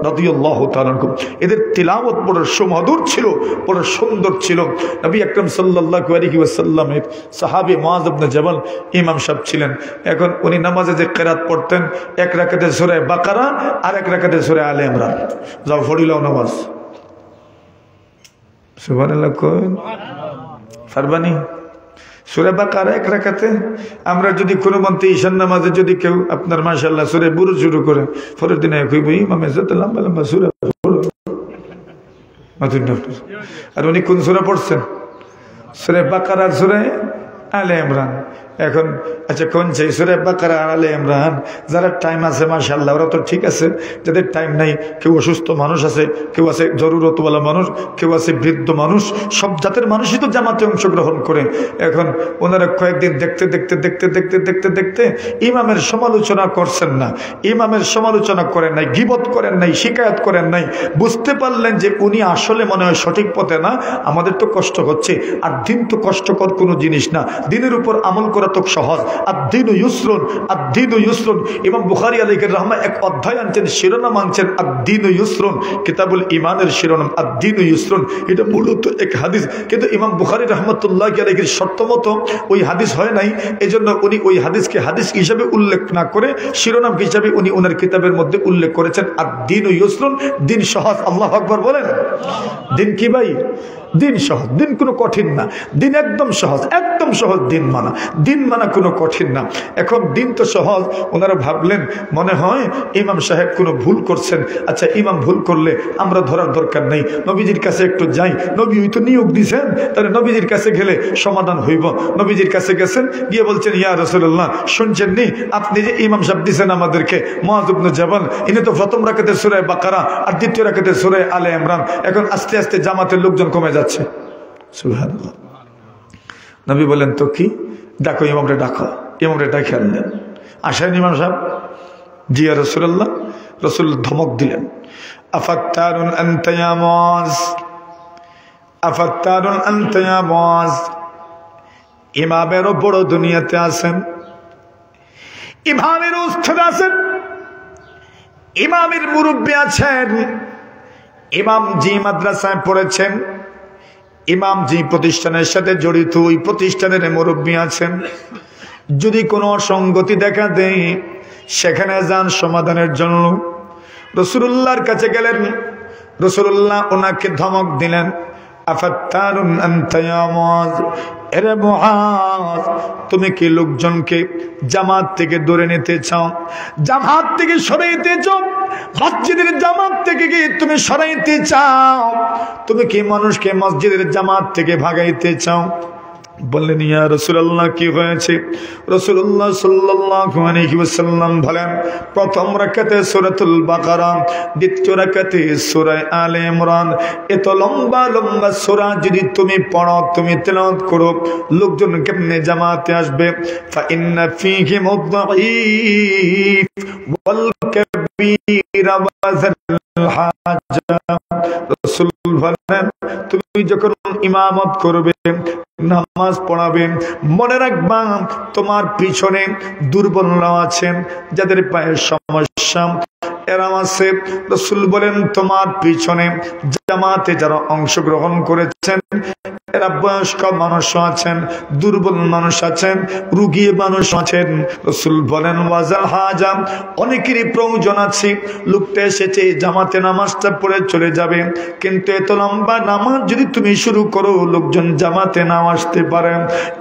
রাদিয়াল্লাহু তাআলা আনহু। এদের তিলাওয়াত বড় সুমধুর ছিল, বড় সুন্দর ছিল। নবী আকরাম সাল্লাল্লাহু আলাইহি ওয়াসাল্লামের সাহাবী মুআয ইবনে জাবাল ইমাম সাহেব ছিলেন। এখন উনি নামাজে যে কিরাত পড়তেন, এক রাকাতে সূরা বাকারা আর এক রাকাতে সূরা আলে ইমরান। যাও পড়িলাও নামাজ। সুবহানাল্লাহ কোন ফারবানি সূরা বাকারা এক রাকাতে। আমরা যদি কোনো মন্ত্রী ঈশান নামাজে যদি কেউ আপনার মাশাআল্লাহ সূরা বুরুজ শুরু করে, পরের দিনে কইব ইমামে যত লম্বা লম্বা সূরা পড়ো, আর উনি কোন সূরা পড়ছেন? সূরা বাকারা আর সূরা আলে ইমরান। এখন আচ্ছা কোন চাই সূরা বাকারা আর আলে ইমরান? যারা টাইম আছে মাশাআল্লাহ ওরা তো ঠিক আছে, যাদের টাইম নাই, কেউ অসুস্থ মানুষ আছে, কেউ আছে জরুরতওয়ালা মানুষ, কেউ আছে বৃদ্ধ মানুষ, সব জাতের মানুষই তো জামাতে অংশগ্রহণ করে। এখন ওনারা কয়েকদিন দেখতে দেখতে দেখতে দেখতে দেখতে দেখতে ইমামের সমালোচনা করছেন না, ইমামের সমালোচনা করেন নাই, গীবত করেন নাই, শিকায়াত করেন নাই। বুঝতে পারলেন যে উনি আসলে মনে হয় সঠিক পথে না, আমাদের তো কষ্ট হচ্ছে। আর দিন তো কষ্টকর কোনো জিনিস না, দিনের উপর আমল করা তো সহজ। আদ-দীনু ইউসরুন, আদ-দীনু ইউসরুন। ইমাম বুখারী আলাইহির রাহমাহ এক অধ্যায় আনছেন, শিরোনাম আনছেন আদ-দীনু ইউসরুন, কিতাবুল ঈমানের শিরোনাম আদ-দীনু ইউসরুন। এটা মূলত এক হাদিস, কিন্তু ইমাম বুখারী রাহমাতুল্লাহি আলাইহির শর্তমতো ওই হাদিস হয় নাই, এজন্য উনি ওই হাদিসকে হাদিস হিসেবে উল্লেখ না করে শিরোনাম হিসেবে উনি ওনার কিতাবের মধ্যে উল্লেখ করেছেন আদ-দীনু ইউসরুন, দিন সহজ। আল্লাহু আকবার বলেন। দিন কি ভাই? দিন সহজ, দিন কোনো কঠিন না, দিন একদম সহজ, একদম সহজ দিন মানা, দিন মানা কোনো কঠিন না। এখন দিন তো সহজ, ওনারা ভাবলেন মনে হয় ইমাম সাহেব কোনো ভুল করছেন। আচ্ছা ইমাম ভুল করলে আমরা ধরার দরকার নেই, নবীজির কাছে একটু যাই, নবী তো নিয়োগ দিয়েছেন, তাহলে নবীজির কাছে গেলে সমাধান হইব। নবীজির কাছে গেছেন, গিয়ে বলছেন ইয়া রাসূলুল্লাহ শুনছেন নি আপনি যে ইমাম সাহেব দিয়েছেন আমাদেরকে মুআয ইবনে জাবাল, ইনি তো প্রথম রাকাতে সূরা বাকারা আর দ্বিতীয় রাকাতে সূরা আলে ইমরান, এখন আস্তে আস্তে জামাতের লোকজন কমে যাচ্ছে। সুবহানাল্লাহ। নবী বলেন তো কি, ডাকো ইমামরে, ডাকো। ইমামরে ডাকে আনলেন, আসেন ইমাম সাহেব। জি ইয়া রাসূলুল্লাহ। রাসূল ধমক দিলেন, আফাত্তারুন আনতা ইয়া মুআয, আফাত্তারুন আনতা ইয়া মুআয। ইমামেরও বড় দুনিয়াতে আছেন, ইমামের উস্তাদ আছেন, ইমামের মুরব্বী আছেন, ইমাম জি মাদ্রাসায় পড়েছেন, ইমাম যে প্রতিষ্ঠানের সাথে জড়িত ওই প্রতিষ্ঠানের মুরব্বী আছেন। যদি কোনো অসঙ্গতি দেখা দেয় সেখানে যান সমাধানের জন্য। রাসূলুল্লাহর কাছে গেলেন, রাসূলুল্লাহ ওনাকে ধমক দিলেন, আফাত্তারুন আনতা ইয়া মুআয, এরে মুআয তুমি কি লোকজনকে জামাত থেকে দূরে নিতে চাও, জামাত থেকে সরাইতে চাও, মসজিদের জামাত থেকে কি তুমি সরাইতে চাও, তুমি কি মানুষকে মসজিদের জামাত থেকে ভাগাইতে চাও? বললেন ইয়া রাসূলুল্লাহ কি হয়েছে? রাসূলুল্লাহ সাল্লাল্লাহু আলাইহি ওয়াসাল্লাম বলেন, প্রথম রাকাতে সূরাতুল বাকারা, দ্বিতীয় রাকাতে সূরা আলে ইমরান, এত লম্বা লম্বা সূরা যদি তুমি পড়ো, তুমি তেলাওয়াত করো, লোকজন কেমনে জামাতে আসবে? ফা ইন্না ফীহি মুদ্দাঈফ ওয়াল কাবীর ওয়া যাল হাজা। রাসূল বলেন তুমি যখন ইমামত করবে, নামাজ পড়াবেন। মনে রাখবা তোমার পিছনে দুর্বলরাও আছেন, যাদের পায়ের সমস্যা এরা আছে। রাসূল বলেন তোমার পিছনে জামাতে যারা অংশগ্রহণ করেছেন এরা বয়স্ক মানুষ আছেন, দুর্বল মানুষ আছেন, রোগী মানুষ আছেন। রাসূল বলেন ওয়াজাল হাজাম, অনেকেরই প্রয়োজন আছে, লোকটা এসেছে জামাতে নামাজটা পড়ে চলে যাবে, কিন্তু এত লম্বা নামাজ যদি তুমি শুরু করো লোকজন জামাতে নাও আসতে পারে।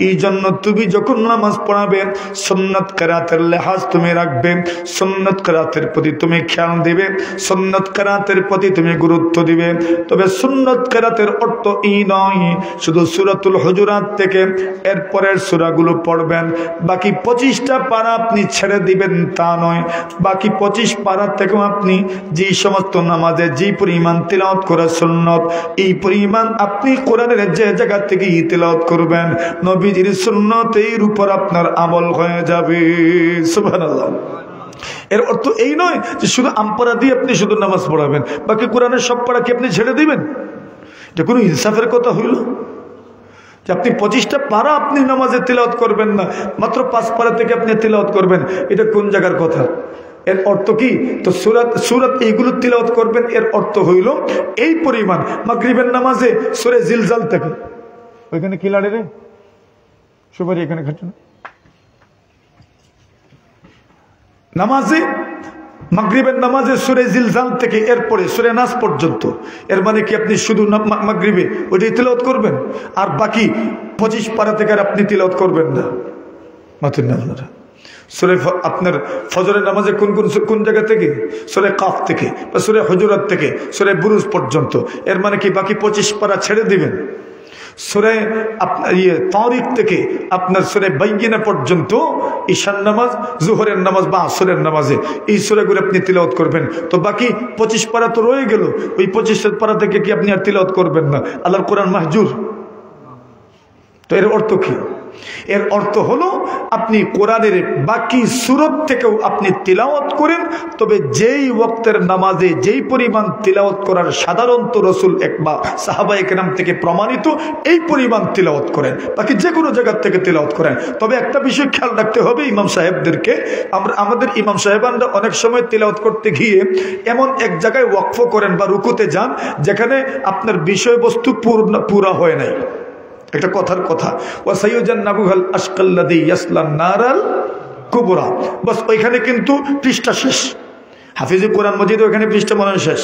এই জন্য তুমি যখন নামাজ পড়াবে সুন্নাত কিরাতের লিহাজ তুমি রাখবে, সুন্নাত কিরাতের প্রতি তুমি খেয়াল দিবে, সুন্নাত কিরাতের প্রতি তুমি গুরুত্ব দিবে। তবে সুন্নাত কিরাতের অর্থ এই নয় শুধু সূরাতুল হুজুরাত থেকে এরপরের সূরাগুলো পড়বেন, বাকি 25টা পারা আপনি ছেড়ে দিবেন তা নয়। বাকি 25 পারা থেকেও আপনি যে সমস্ত নামাজে যে পরিমাণ তিলাওয়াত করা সুন্নত, এই পরিমাণ আপনি কোরআনের যে জায়গা থেকে তিলাওয়াত করবেন নবীজির সুন্নতের উপর আপনার আমল হয়ে যাবে। সুবহানাল্লাহ। এর অর্থ এই নয় যে শুধু আমপারা দিয়ে আপনি শুধু নামাজ পড়াবেন, বাকি কোরআনের সব পারা কি আপনি ছেড়ে দিবেন? এটা কোনো ইনসাফের কথা হইল যে আপনি 25টা পারা আপনি নামাজে তিলাওয়াত করবেন না, মাত্র 5 পারা থেকে আপনি তিলাওয়াত করবেন? এটা কোন জায়গার কথা? এর অর্থ কি? তো সূরাত এইগুলো তিলাওয়াত করবেন, এর অর্থ হইল এই পরিমাণ। মাগরিবের নামাজে সূরা জিলজাল থেকে, ওইখানে কি লাড়ে রে সুপারি এখানে খাচ্ছে না, নামাজে মাগরিবের নামাজে সূরা জিলজাল থেকে এরপরে সূরা নাস পর্যন্ত, এর মানে কি আপনি শুধু মাগরিবে ওইটাই তিলাওয়াত করবেন আর বাকি 25 পারা থেকে আর আপনি তিলাওয়াত করবেন না? মাতুন না আপনারা সূরা আপনার ফজরের নামাজে কোন জায়গা থেকে? সূরা কাফ থেকে বা সূরা হুজুরাত থেকে সূরা বুরুজ পর্যন্ত, এর মানে কি বাকি 25 পারা ছেড়ে দিবেন? সূরা আপনার তারিক থেকে আপনার সূরা বাইয়িনা পর্যন্ত ঈশার নামাজ, জোহরের নামাজ বা আসরের নামাজে এই সূরাগুলো আপনি তিলাওয়াত করবেন। তো বাকি 25 পারা তো রয়ে গেল, ওই 25 পারা থেকে কি আপনি আর তিলাওয়াত করবেন না? আল্লাহর কোরআন মাহজুর। তো এর অর্থ কি? এর অর্থ হলো আপনি কোরআনের বাকি সূরত থেকেও আপনি তিলাওয়াত করেন, তবে যেই ওয়াক্তের নামাজে যেই পরিমাণ তিলাওয়াত করার সাধারণত রাসূল একবার সাহাবায়ে কেরাম থেকে প্রমাণিত এই পরিমাণ তিলাওয়াত করেন, বাকি যে কোনো জায়গা থেকে তিলাওয়াত করেন। তবে একটা বিষয় খেয়াল রাখতে হবে ইমাম সাহেবদেরকে, আমাদের ইমাম সাহেবানরা অনেক সময় তিলাওয়াত করতে গিয়ে এমন এক জায়গায় ওয়াকফ করেন বা রুকুতে যান যেখানে আপনার বিষয়বস্তু পুরা হয় নাই। একটা কথার কথা, ওয়াসাইয়ুজান্নাবুহাল আশকাল্লাযী ইয়াসলান নারাল কুবরা, বাস ওইখানে কিন্তু পৃষ্ঠা শেষ। হাফিজে কোরআন মজিদ ওইখানে পৃষ্ঠা মনে শেষ,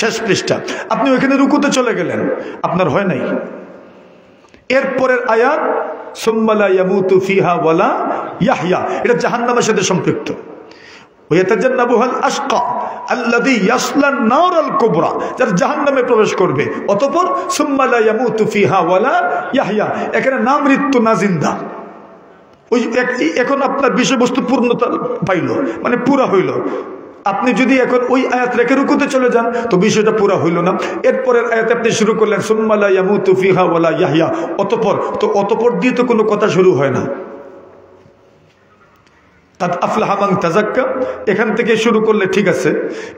শেষ পৃষ্ঠা। আপনি ওইখানে রুকুতে চলে গেলেন, আপনার হয় নাই। এরপরের আয়াত সুম্মা লা ইয়ামুতু ফিহা ওয়ালা ইয়াহইয়া, এটা জাহান্নামের সাথে সম্পৃক্ত। ওয়াতাজান্নাবুহাল আশকা আল্লাযী ইয়াসলান নারাল কুবরা, যার জাহান্নামে প্রবেশ করবে। অতঃপর সুম্মা লা ইয়ামুতু ফিহা ওয়ালা ইয়াহইয়া, এখানে না মৃত্যু না জিন্দা। ওই এখন আপনার বিষয়বস্তু পূর্ণতা পাইল, মানে পুরা হইল। আপনি যদি এখন ওই আয়াত রেখে রুকুতে চলে যান তো বিষয়টা পুরা হইল না। এরপরের আয়াতে আপনি শুরু করলেন সুম্মা লা ইয়ামুতু ফিহা ওয়ালা ইয়াহইয়া, অতঃপর, তো অতঃপর দিয়ে তো কোনো কথা শুরু হয় না। কাদ আফলাহা মান তাযাক্কা, এখান থেকে শুরু করলে ঠিক আছে।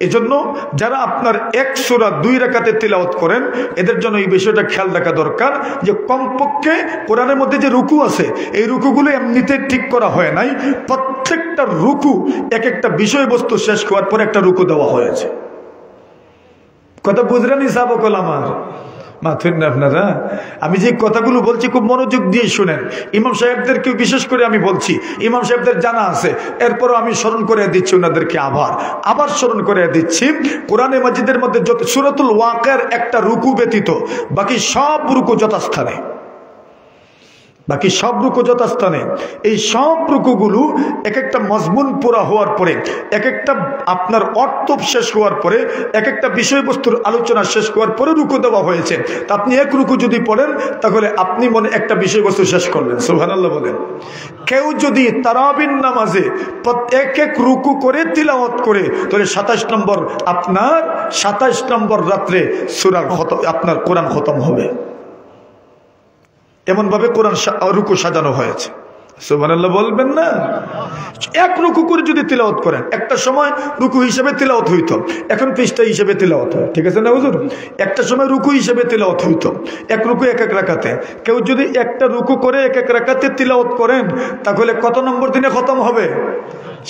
এজন্য যারা আপনার এক সূরা 2 রাকাতে তিলাওয়াত করেন এদের জন্য এই বিষয়টা খেয়াল রাখা দরকার যে কমপক্ষে কোরআনের মধ্যে যে রুকু আছে এই রুকুগুলো এমনিতে ঠিক করা হয় নাই, প্রত্যেকটা রুকু এক একটা বিষয়বস্তু শেষ হওয়ার পর একটা রুকু দেওয়া হয়েছে। কথা বুঝলেন সাহাবাকল আমার? মাথুন না আপনারা? আমি যে কথাগুলো বলছি খুব মনোযোগ দিয়ে শুনেন। ইমাম সাহেবদেরকেও বিশেষ করে আমি বলছি, ইমাম সাহেবদের জানা আছে, এরপরও আমি স্মরণ করে দিচ্ছি ওনাদেরকে, আবার স্মরণ করে দিচ্ছি। কোরআনে মাজিদের মধ্যে যত সূরাতুল ওয়াকিয়ার একটা রুকু ব্যতীত বাকি সব রুকু যথাস্থানে, বাকি সব রুকু যথাস্থানে। এই সব রুকুগুলো এক একটা মজমুন পুরা হওয়ার পরে, এক একটা আপনার অর্থ শেষ হওয়ার পরে, এক একটা বিষয়বস্তুর আলোচনা শেষ হওয়ার পরে রুকু দেওয়া হয়েছে। তা আপনি এক রুকু যদি পড়েন তাহলে আপনি মনে একটা বিষয়বস্তু শেষ করলেন। সুবহানাল্লাহ বলেন। কেউ যদি তারাবির নামাজে এক এক রুকু করে তিলাওয়াত করে তাহলে 27 নম্বর আপনার 27 নম্বর রাত্রে সূরার খতম, আপনার কোরআন খতম হবে। এমন ভাবে কোরআন রুকু সাজানো হয়েছে। সুবহানাল্লাহ বলবেন না? এক রুকু করে যদি তিলাওয়াত করেন, একটা সময় রুকু হিসেবে তিলাওয়াত হইতো, এখন পৃষ্ঠা হিসেবে তিলাওয়াত হয়, ঠিক আছে না হুজুর? একটা সময় রুকু হিসেবে তিলাওয়াত হইতো, এক রুকু এক এক রাকাতে। কেউ যদি একটা রুকু করে এক এক রাকাতে তিলাওয়াত করেন, তাহলে কত নম্বর দিনে খতম হবে?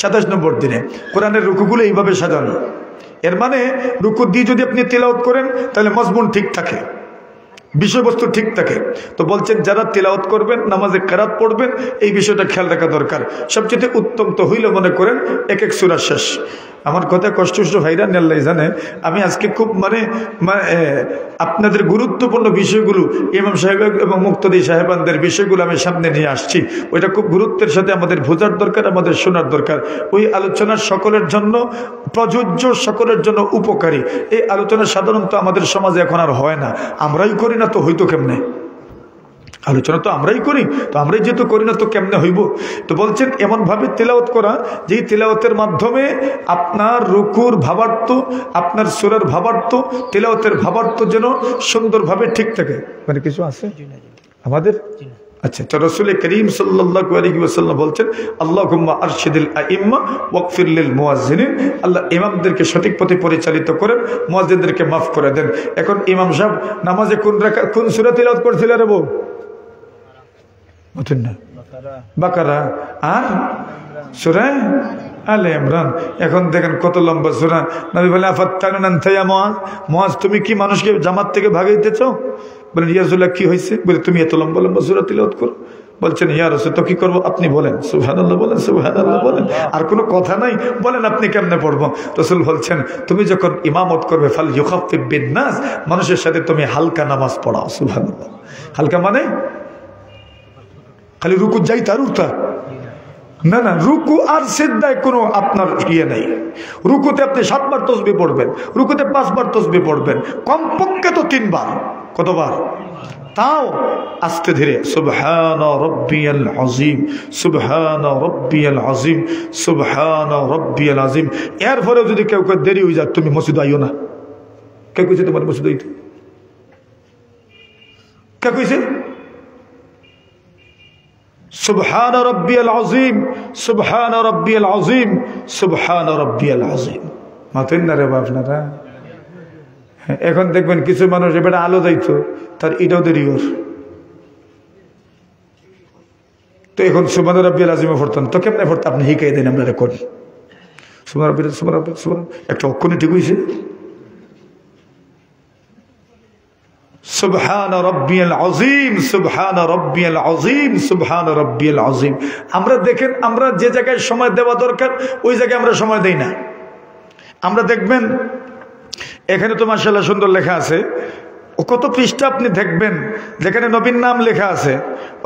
27 নম্বর দিনে। কোরআনের রুকুগুলো এইভাবে সাজানো। এর মানে রুকু দিয়ে যদি আপনি তিলাওয়াত করেন, তাহলে মজমুন ঠিক থাকে, বিষয়বস্তু ঠিক থাকে। তো বলছেন যারা তিলাওয়াত করবেন, নামাজে কেরাত পড়বেন, এই বিষয়টা খেয়াল রাখা দরকার। সবচেয়ে উত্তম তো হইল মনে করেন এক এক সূরা শেষ। আমার কথা কষ্ট ভাইরা আল্লাহ জানে, আমি আজকে খুব মানে আপনাদের গুরুত্বপূর্ণ বিষয়গুলো, ইমাম সাহেব এবং মুক্তাদি সাহেবানদের বিষয়গুলো আমি সামনে নিয়ে আসছি। ওইটা খুব গুরুত্বের সাথে আমাদের বোঝার দরকার, আমাদের শোনার দরকার। ওই আলোচনা সকলের জন্য প্রযোজ্য, সকলের জন্য উপকারী। এই আলোচনা সাধারণত আমাদের সমাজে এখন আর হয় না। আমরাই করি না তো হইতো কেমনে? আলোচনা তো আমরাই করি, তো আমরাই যেহেতু করি না তো কেমনে হইব? তো বলছেন এমনভাবে তিলাওয়াত করা, যেই তিলাওয়াতের মাধ্যমে আপনার রুকুর ভাবার্থ, আপনার সূরার ভাবার্থ, তিলাওয়াতের ভাবার্থ যেন সুন্দরভাবে ঠিক থাকে। মানে কিছু আছে আমাদের? আচ্ছা, তো রাসূল করিম সাল্লাল্লাহু আলাইহি ওয়াসাল্লাম বলছেন, আল্লাহুম্মা আরশিদিল আইম্মা ওয়াগফির লিল মুয়াজ্জিনিন। আল্লাহ ইমামদেরকে সঠিক পথে পরিচালিত করেন, মুয়াজ্জিনদেরকে মাফ করে দেন। এখন ইমাম সাহেব নামাজে কোন সূরা তিলাওয়াত করছিলেন রে বউ? বাকারা আর সূরা আলে ইমরান। এখন দেখেন কত লম্বা সূরা। নবী বলেন, আফাত্তানুনান্তা ইয়া মুআজ, মুআজ তুমি কি মানুষকে জামাত থেকে ভাগাইতেছ? বলেন, ইয়া রাসূলুল্লাহ কি হয়েছে? বলে, তুমি এত লম্বা লম্বা সূরা তিলাওয়াত করো। বলছেন, ইয়া রাসূল তো কি করবো? আপনি বলেন সুবহানাল্লাহ, বলেন সুবহানাল্লাহ, বলেন। আর কোনো কথা নাই, বলেন আপনি কেমনে পড়বো? রাসূল বলছেন, তুমি যখন ইমামত করবে, ফাল ইউখাফিফ বিন নাস, মানুষের সাথে তুমি হালকা নামাজ পড়াও। সুবহানাল্লাহ। হালকা মানে খালি রুকু যাই তার উঠা না, না, রুকু আর সিজদায় কোনো আপনার ইয়ে নেই। রুকুতে আপনি 7 বার তাসবিহ পড়বেন, রুকুতে 5 বার তাসবিহ পড়বেন, কমপক্ষে তো 3 বার। কতবার? তাও আস্তে ধীরে। সুবহানা রাব্বিয়াল আযীম, সুবহানা রাব্বিয়াল আযীম, সুবহানা রাব্বিয়াল আযীম। এরপরেও যদি কেউ দেরি হয়ে যায়, তুমি মসজিদে আইও না। কে কইছে তোমার মসজিদে আইতে? কে কইছে? সুবহান রাব্বিয়াল আযীম, সুবহান রাব্বিয়াল আযীম, সুবহান রাব্বিয়াল আযীম। মাতেন না রে আপনারা? এখন দেখবেন কিছু মানুষ এবারে আলো যাইতো, তার এটাও দেরি ওর। তো এখন সুবহান রাব্বিয়াল আযীমে পড়তেন, তো কেমনে পড়তে আপনি শিখাই দেন, আমরা রেকর্ড। সুবহান রাব্বিয়াল, সুবহান রাব্বিয়াল, সুবহান, একটা অক্ষরই ঠিক হইছে। সুবহান রাব্বিয়াল আযীম, সুবহান রাব্বিয়াল আযীম, সুবহান রাব্বিয়াল আযীম। আমরা দেখেন, আমরা যে জায়গায় সময় দেওয়া দরকার ওই জায়গায় আমরা সময় দেই না। আমরা দেখবেন এখানে তো মাশাআল্লাহ সুন্দর লেখা আছে, কত পৃষ্ঠা আপনি দেখবেন যেখানে নবীর নাম লেখা আছে,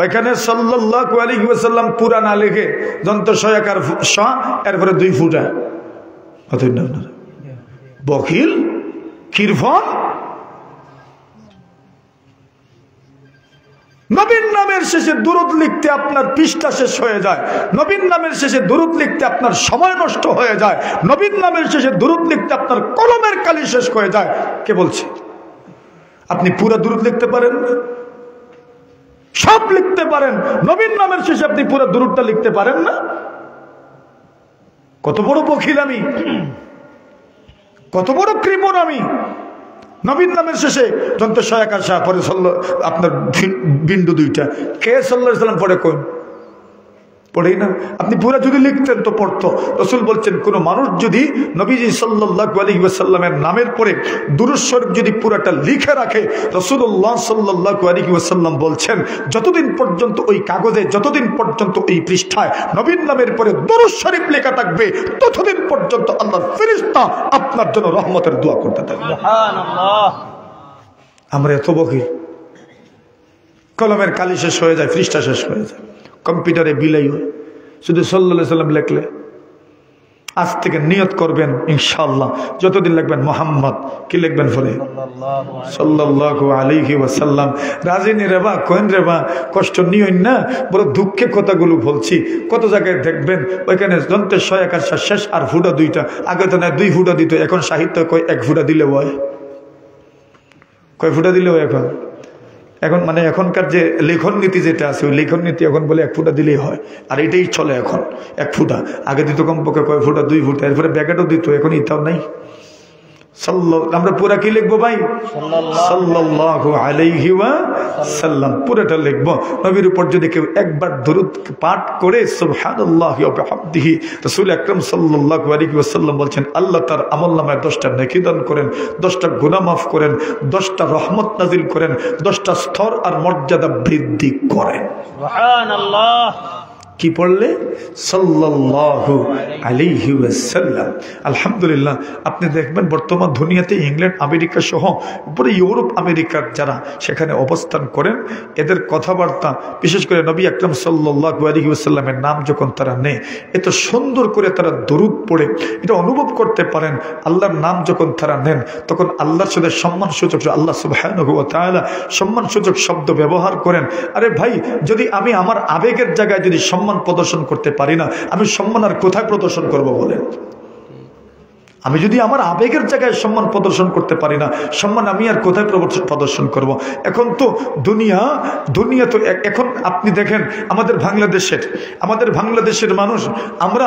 ওইখানে সাল্লাল্লাহু আলাইহি ওয়াসাল্লাম পুরা না লিখে যন্ত্র সয়াকার স এরপরে 2 ফুটা। বকিল, কিরফন। নবীর নামের শেষে দুরূদ লিখতে আপনার পৃষ্ঠা শেষ হয়ে যায়, নবীর নামের শেষে দুরূদ লিখতে আপনার সময় নষ্ট হয়ে যায়, নবীর নামের শেষে দুরূদ লিখতে আপনার কলমের কালি শেষ হয়ে যায়। কে বলছে? আপনি পুরো দুরূদ লিখতে পারেন না? সব লিখতে পারেন, নবীর নামের শেষে আপনি পুরো দুরূদটা লিখতে পারেন না? কত বড় বখিল আমি, কত বড় কৃপণ আমি। নবীর নামের শেষে যন্ত্র সয়াকার শাহ পরে আপনার বিন্দু 2টা। কে সাল্লাল্লাহু আলাইহি ওয়াসাল্লাম পড়ে? কোন পড়েই না। আপনি পুরো যদি লিখতেন তো পড়তো। রাসূল বলছেন, কোন মানুষ যদি নবীজি সাল্লাল্লাহু আলাইহি ওয়াসাল্লামের নামের পরে দুরূদ শরীফ যদি পুরোটা লিখে রাখে, রাসূলুল্লাহ সাল্লাল্লাহু আলাইহি ওয়াসাল্লাম বলছেন, যতদিন পর্যন্ত ওই কাগজে, যতদিন পর্যন্ত ওই পৃষ্ঠায় নবীর নামের পরে দুরূদ শরীফ লেখা থাকবে, ততদিন পর্যন্ত আল্লাহর ফেরেশতা আপনার জন্য রহমতের দোয়া করতে থাকবে। সুবহানাল্লাহ। আমরা এত বকি, কলমের কালি শেষ হয়ে যায়, পৃষ্ঠা শেষ হয়ে যায়, কম্পিউটারে বিলাই হয়। শুধু সাল্লাল্লাহু আলাইহি ওয়াসাল্লাম লিখলে, আজ থেকে নিয়ত করবেন ইনশাআল্লাহ যতদিন লিখবেন মুহাম্মদ, কি লিখবেন? পরে সাল্লাল্লাহু আলাইহি ওয়াসাল্লাম। রাজি নি রে বা, কোন রে বা, কষ্ট নিয়ন না, বড় দুঃখে কথাগুলো বলছি। কত জায়গায় দেখবেন ওইখানে যন্ত্রের সয়াকার শেষ আর ফুটা 2টা। আগে তো না 2 ফুটা দিত, এখন সাহিত্য কয় 1 ফুটা দিলে হয়। কয় ফুটা দিলে হয়? এখন এখন মানে এখনকার যে লেখন নীতি যেটা আছে ওই লেখন নীতি এখন বলে 1 ফুটা দিলেই হয়, আর এটাই চলে এখন 1 ফুটা। আগে দিত কমপক্ষে কয় ফুটা, 2 ফুটা, এরপরে ব্যাকেটও দিত, এখন ইতাও নাই। আমরা পুরা কি লিখবো ভাই? সাল্লাল্লাহু আলাইহি ওয়াসাল্লাম পুরোটা লিখবো। নবীর উপর যদি কেউ একবার দরুদ পাঠ করে সুবহানাল্লাহি ওয়া বিহামদিহি, রাসূল আকরাম সাল্লাল্লাহু আলাইহি ওয়াসাল্লাম বলছেন আল্লাহ তার আমলনামায় 10টা নেকি দান করেন, 10টা গুনাহ মাফ করেন, 10টা রহমত নাজিল করেন, 10টা স্তর আর মর্যাদা বৃদ্ধি করেন। সুবহানাল্লাহ। কি পড়লে? সাল্লাল্লাহু আলাইহি ওয়াসাল্লাম। আলহামদুলিল্লাহ, আপনি দেখবেন বর্তমান দুনিয়াতে ইংল্যান্ড আমেরিকা সহ পুরো ইউরোপ আমেরিকার যারা সেখানে অবস্থান করেন, এদের কথাবার্তা, বিশেষ করে নবী আকরাম সাল্লাল্লাহু আলাইহি ওয়াসাল্লামের নাম যখন তারা নেয়, এত সুন্দর করে তারা দরুদ পড়ে, এটা অনুভব করতে পারেন। আল্লাহর নাম যখন তারা নেন তখন আল্লাহর সাথে সম্মানসূচক, আল্লাহ সুবহানাহু ওয়া তাআলা সম্মানসূচক শব্দ ব্যবহার করেন। আরে ভাই, যদি আমি আমার আবেগের জায়গায় যদি সম্মান প্রদর্শন করতে পারি না, আমি সম্মান আর কোথায় প্রদর্শন করব বলেন? আমি যদি আমার আবেগের জায়গায় সম্মান প্রদর্শন করতে পারি না, সম্মান আমি আর কোথায় প্রদর্শন করব? এখন তো দুনিয়া তো এখন আপনি দেখেন আমাদের বাংলাদেশের মানুষ, আমরা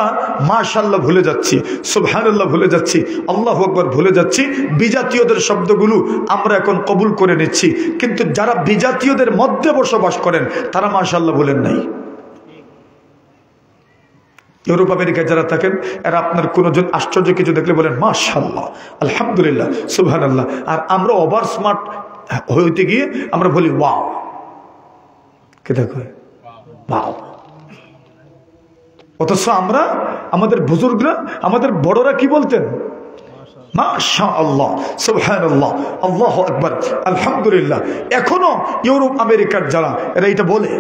মাশাআল্লাহ ভুলে যাচ্ছি, সুবহানাল্লাহ ভুলে যাচ্ছি, আল্লাহু আকবার ভুলে যাচ্ছি, বিজাতীয়দের শব্দগুলো আমরা এখন কবুল করে নিচ্ছি। কিন্তু যারা বিজাতীয়দের মধ্যে বসবাস করেন তারা মাশাআল্লাহ বলেন নাই। ইউরোপ আমেরিকায় যারা থাকেন এরা আপনার কোনোজন আশ্চর্য কিছু দেখলে বলেন মাশাআল্লাহ, আলহামদুলিল্লাহ, সুবহানাল্লাহ। আর আমরা ওভার স্মার্ট হইতে গিয়ে আমরা বলি ওয়াও। কে দেখো ওয়াও। অথচ আমরা, আমাদের বুজুর্গরা, আমাদের বড়রা কি বলতেন? মাশাআল্লাহ, সুবহানাল্লাহ, আল্লাহু আকবার, আলহামদুলিল্লাহ। এখনো ইউরোপ আমেরিকার যারা এরা এটা বলে,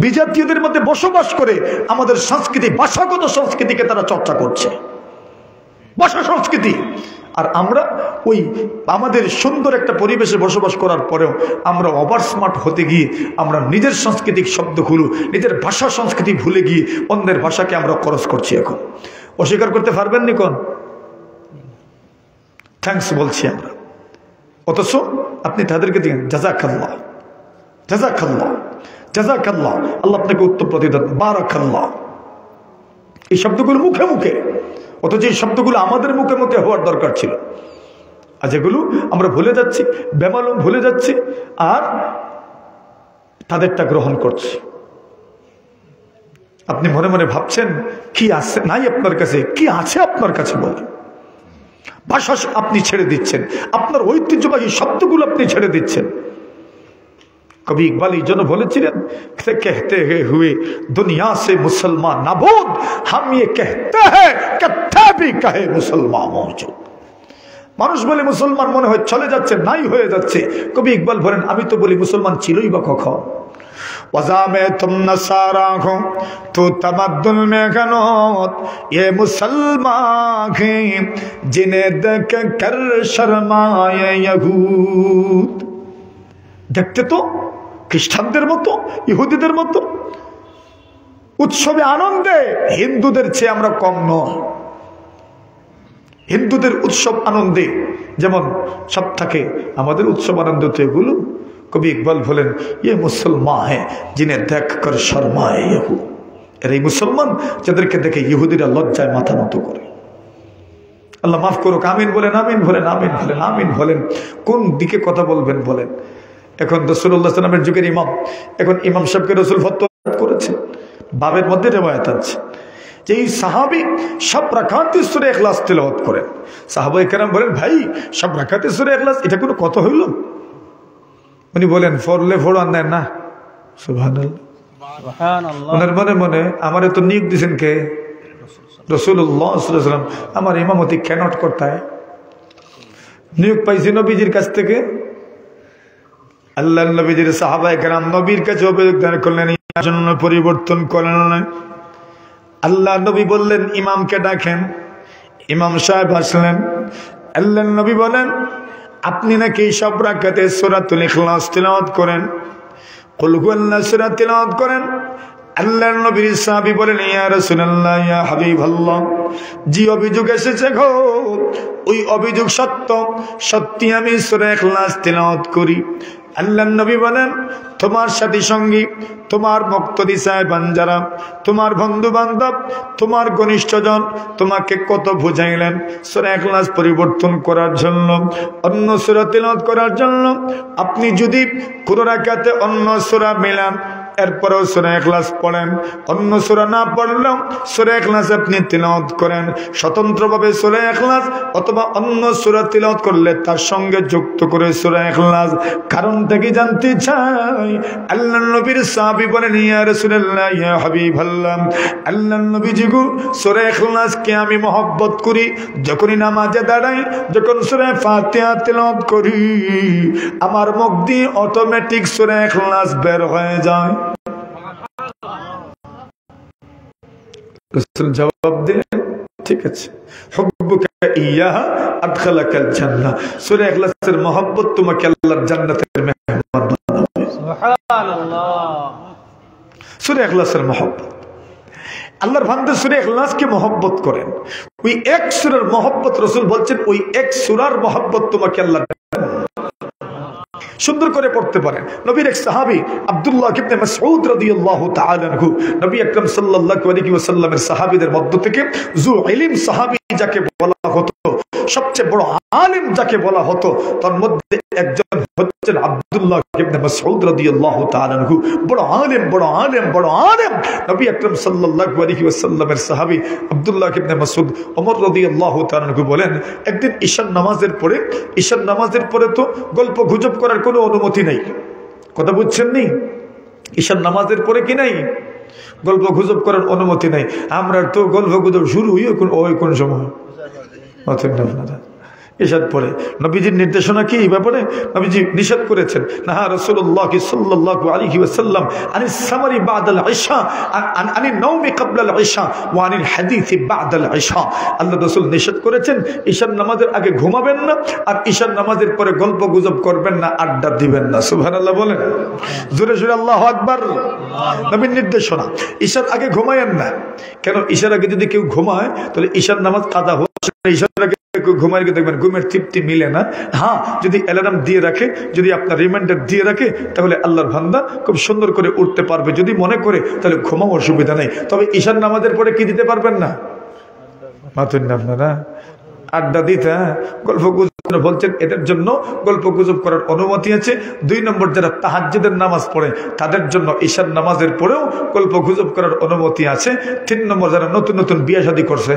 বিজাতীয়দের মধ্যে বসবাস করে আমাদের সংস্কৃতি, ভাষাগত সংস্কৃতিকে তারা চর্চা করছে, ভাষা সংস্কৃতি। আর আমরা ওই আমাদের সুন্দর একটা পরিবেশে বসবাস করার পরেও আমরা ওভার স্মার্ট হতে গিয়ে আমরা নিজের সাংস্কৃতিক শব্দগুলো, নিজের ভাষা সংস্কৃতি ভুলে গিয়ে অন্যের ভাষাকে আমরা খরচ করছি। এখন অস্বীকার করতে পারবেন নি কোন? থ্যাঙ্কস বলছি আমরা, অথচ আপনি তাদেরকে দিন জাযাকাল্লাহ, জাযাকাল্লাহ, জাযাকাল্লাহ, আল্লাহ আপনাকে উত্তম প্রতিদান, বারাকাল্লাহ। এই শব্দগুলো মুখে মুখে, অথচ এই শব্দগুলো আমাদের মুখে মুখে হওয়ার দরকার ছিল। আর যেগুলো আমরা ভুলে যাচ্ছি, বেমালুম ভুলে যাচ্ছি, আর তাদেরটা গ্রহণ করছি। আপনি মনে মনে ভাবছেন কি আছে নাই আপনার কাছে, কি আছে আপনার কাছে বলেন। ভাষা আপনি ছেড়ে দিচ্ছেন, আপনার ঐতিহ্যবাহী শব্দগুলো আপনি ছেড়ে দিচ্ছেন। কবি ইকবাল এই জন্য বলেছিলেন, कहते हुए दुनिया से मुसलमान नाबूद, हम ये कहते हैं कत्थे भी कहे मुसलमान मौजूद। মানুষ বলে মুসলমান মনে হয় চলে যাচ্ছে, নাই হয়ে যাচ্ছে। কবি ইকবাল বলেন, আমি তো বলি মুসলমান ছিলই বা কখন। वज़ा में तुम नसारा हो तो तमद्दुन में गनोत, ये मुसलमान हैं जिन्हें देख कर शर्माए यहूद। দেখতে তো খ্রিস্টানদের মতো, ইহুদিদের মতো উৎসবে আনন্দে হিন্দুদের চেয়ে আমরা কম নয়। হিন্দুদের উৎসব আনন্দে যেমন সব থাকে, আমাদের উৎসব আনন্দ তো এগুলো। কবি ইকবাল বলেন, ये মুসলমান है जिन्हें देखकर शर्माए यहूद। এর এই মুসলমান যাদেরকে দেখে ইহুদিরা লজ্জায় মাথা নত করে। আল্লাহ মাফ করুক, আমিন বলেন, আমিন বলেন, আমিন বলেন, আমিন বলেন। কোন দিকে কথা বলবেন বলেন? এখন রাসূলুল্লাহ সাল্লামের যুগের ইমাম, এখন ইমাম সাহেবকে রাসূল ফতোয়া করেছে, বাবের মধ্যে রিওয়ায়াত আছে যে এই সাহাবী সব রাকাতে সূরা ইখলাস তেলাওয়াত করেন। সাহাবায়ে কেরাম বলেন, ভাই সব রাকাতে সূরা ইখলাস এটা কোনো কথা হইল? উনি বলেন, ফরলে ফোড়ান দেন না। সুবহানাল্লাহ, সুবহানাল্লাহ। ওনার মনে মনে আমার তো নিয়োগ দিয়েছেন কে? রাসূলুল্লাহ সাল্লাল্লাহু আলাইহি ওয়াসাল্লাম। আমার ইমামতি ক্যানট করতে হয়, নিয়োগ পাইছি নবীজির কাছ থেকে। আল্লাহ নবীজির সাহাবায়ে কেরাম নবীর কাছে অভিযোগ করলেন, জন্য পরিবর্তন করেন না। আল্লাহ নবী বললেন, ইমামকে ডাকেন। ইমাম সাহেব আসলেন। আল্লাহ নবী বলেন, আপনি নাকি সব রাকাতে সূরাতুল ইখলাস তিলাওয়াত করেন, কুল হুয়াল্লাহু সূরা তিলাওয়াত করেন। আল্লাহর নবীর সাহাবী বলেন, ইয়া রাসূলুল্লাহ, ইয়া হাবিবাল্লাহ, জি অভিযোগ এসেছে গো, ওই অভিযোগ সত্য, সত্যি আমি সূরা ইখলাস তিলাওয়াত করি। আল্লাহর নবী বলেন, তোমার সাথী সঙ্গী, তোমার মুক্তদি সাহেবান যারা, তোমার বন্ধু বান্ধব, তোমার ঘনিষ্ঠজন তোমাকে কত বুঝাইলেন সূরা ইখলাস পরিবর্তন করার জন্য, অন্য সূরা তিলাওয়াত করার জন্য। আপনি যদি কোনো রাকাতে অন্য সূরা মিলান, এরপরেও সূরা ইখলাস পড়েন, অন্য সূরা না পড়লেও সূরা ইখলাস আপনি তিলাওয়াত করেন, স্বতন্ত্রভাবে সূরা ইখলাস অথবা অন্য সূরা তিলাওয়াত করলে তার সঙ্গে যুক্ত করে সূরা ইখলাস। কারণটা কি জানতে চাই? আল্লাহর নবীর সাহাবী বলেন, ইয়া রাসূলুল্লাহ, ইয়া হাবিবাল্লাহ, আল্লাহর নবীজি গো, সূরা ইখলাসকে আমি মহব্বত করি। যখনই নামাজে দাঁড়াই, যখন সূরা ফাতিহা তিলাওয়াত করি, আমার মুখ দিয়ে অটোমেটিক সূরা ইখলাস বের হয়ে যায়। রাসূল জবাব দিলেন, ঠিক আছে, হুব্বুকা ইয়াহা আদখালাকাল জান্নাহ, সূরা ইখলাসের মহব্বত তোমাকে আল্লাহর জান্নাতের মেহমান বানাবে। সুবহানাল্লাহ। সূরা ইখলাসের মহব্বত, আল্লাহর বান্দা সূরা ইখলাসকে মহব্বত করেন, ওই এক সূরার মহব্বত, রাসূল বলছেন ওই এক সূরার মহব্বত তোমাকে আল্লাহ সুন্দর করে পড়তে পারেন। নবীর এক সাহাবী আব্দুল্লাহ ইবনে মাসউদ রাদিয়াল্লাহু তাআলা আনহু, নবী আকরাম সাল্লাল্লাহু আলাইহি ওয়াসাল্লামের সাহাবীদের মধ্য থেকে যু ইলম সাহাবী যাকে বলা হতো, সবচেয়ে বড় আলেম যাকে বলা হতো, তার মধ্যে একজন হচ্ছেন আব্দুল্লাহ ইবনে মাসউদ রাদিয়াল্লাহু তাআলা আনহু। বড় আলেম, বড় আলেম, বড় আলেম, নবী আকরাম সাল্লাল্লাহু আলাইহি ওয়াসাল্লামের সাহাবী আব্দুল্লাহ ইবনে মাসউদ। ওমর রাদিয়াল্লাহু তাআলা আনহু বলেন, একদিন ঈশার নামাজের পরে তো গল্প গুজব করার কোনো অনুমতি নেই। কথা বুঝছেন নি? ঈশার নামাজের পরে কি নাই? গল্প গুজব করার অনুমতি নাই। আমরা তো গল্প গুজব শুরু ওই কোন সময়? ঈশার পরে। নবীজির নির্দেশনা কি এই ব্যাপারে? নবীজি নিষেধ করেছেন, নাহা রাসূলুল্লাহ সাল্লাল্লাহু আলাইহি ওয়াসাল্লাম আনিস সামারি বাদাল ইশা, আনিন নাওমি ক্বাবলাল ইশা ওয়া আনিল হাদিসি বাদাল ইশা। আল্লাহ রাসূল নিষেধ করেছেন, ঈশার নামাজের আগে ঘুমাবেন না, আর ঈশার নামাজের পরে গল্প গুজব করবেন না, আড্ডা দিবেন না। সুবহানাল্লাহ বলেন, জোরে জোরে আল্লাহু আকবার। নবীর নির্দেশনা, ঈশার আগে ঘুমায়েন না। কেন? ঈশার আগে যদি কেউ ঘুমায় তাহলে ঈশার নামাজ কাজা হয়। ঈশার আগে ঘুমায় গিয়ে দেখবেন ঘুমের তৃপ্তি মিলে না। হ্যাঁ, যদি অ্যালার্ম দিয়ে রাখে, যদি আপনার রিমাইন্ডার দিয়ে রাখে, তাহলে আল্লাহর বান্দা খুব সুন্দর করে উঠতে পারবে। যদি মনে করে তাহলে ঘুমাও, অসুবিধা নেই। তবে ঈশার নামাজের পরে কি দিতে পারবেন না? মাতুন না আপনারা আড্ডা দিতে, গল্প গুজব বলছেন, এদের জন্য গল্প গুজব করার অনুমতি আছে। 2 নম্বর, যারা তাহাজ্জুদের নামাজ পড়ে তাদের জন্য ঈশার নামাজের পরেও গল্প গুজব করার অনুমতি আছে। 3 নম্বর, যারা নতুন নতুন বিয়ে শাদী করছে,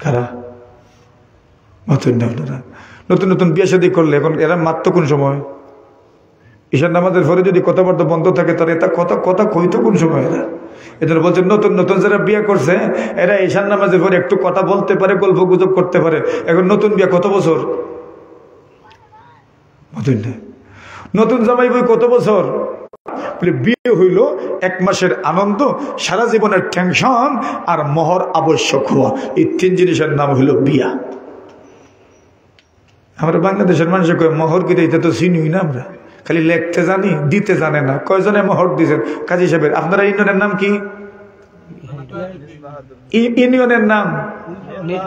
কারা? নতুন নতুন বিয়ে শাদী করলে এখন এরা মাত্র কোন সময়? ঈশার নামাজের পরে যদি কথাবার্তা বন্ধ থাকে তাহলে এটা কথা কইতো কোন সময়? এরা এদের বলছেন নতুন নতুন যারা বিয়ে করছে এরা ঈশার নামাজের পরে একটু কথা বলতে পারে, গল্প গুজব করতে পারে। এখন নতুন বিয়ে কত বছর? নতুন জামাই বই কত বছর? বিয়ে হইল 1 মাসের আনন্দ, সারা জীবনের টেনশন আর মোহর আবশ্যক হওয়া, এই 3 জিনিসের নাম হইল বিয়া। আমরা বাংলাদেশের মানুষের কয় মোহর কি এটা তো চিনি না, আমরা খালি লেখতে জানি, দিতে জানে না। কয়জনে মোহর দিয়েছেন? কাজী সাহেবের। আপনারা ইউনিয়নের নাম কি? ইউনিয়নের নাম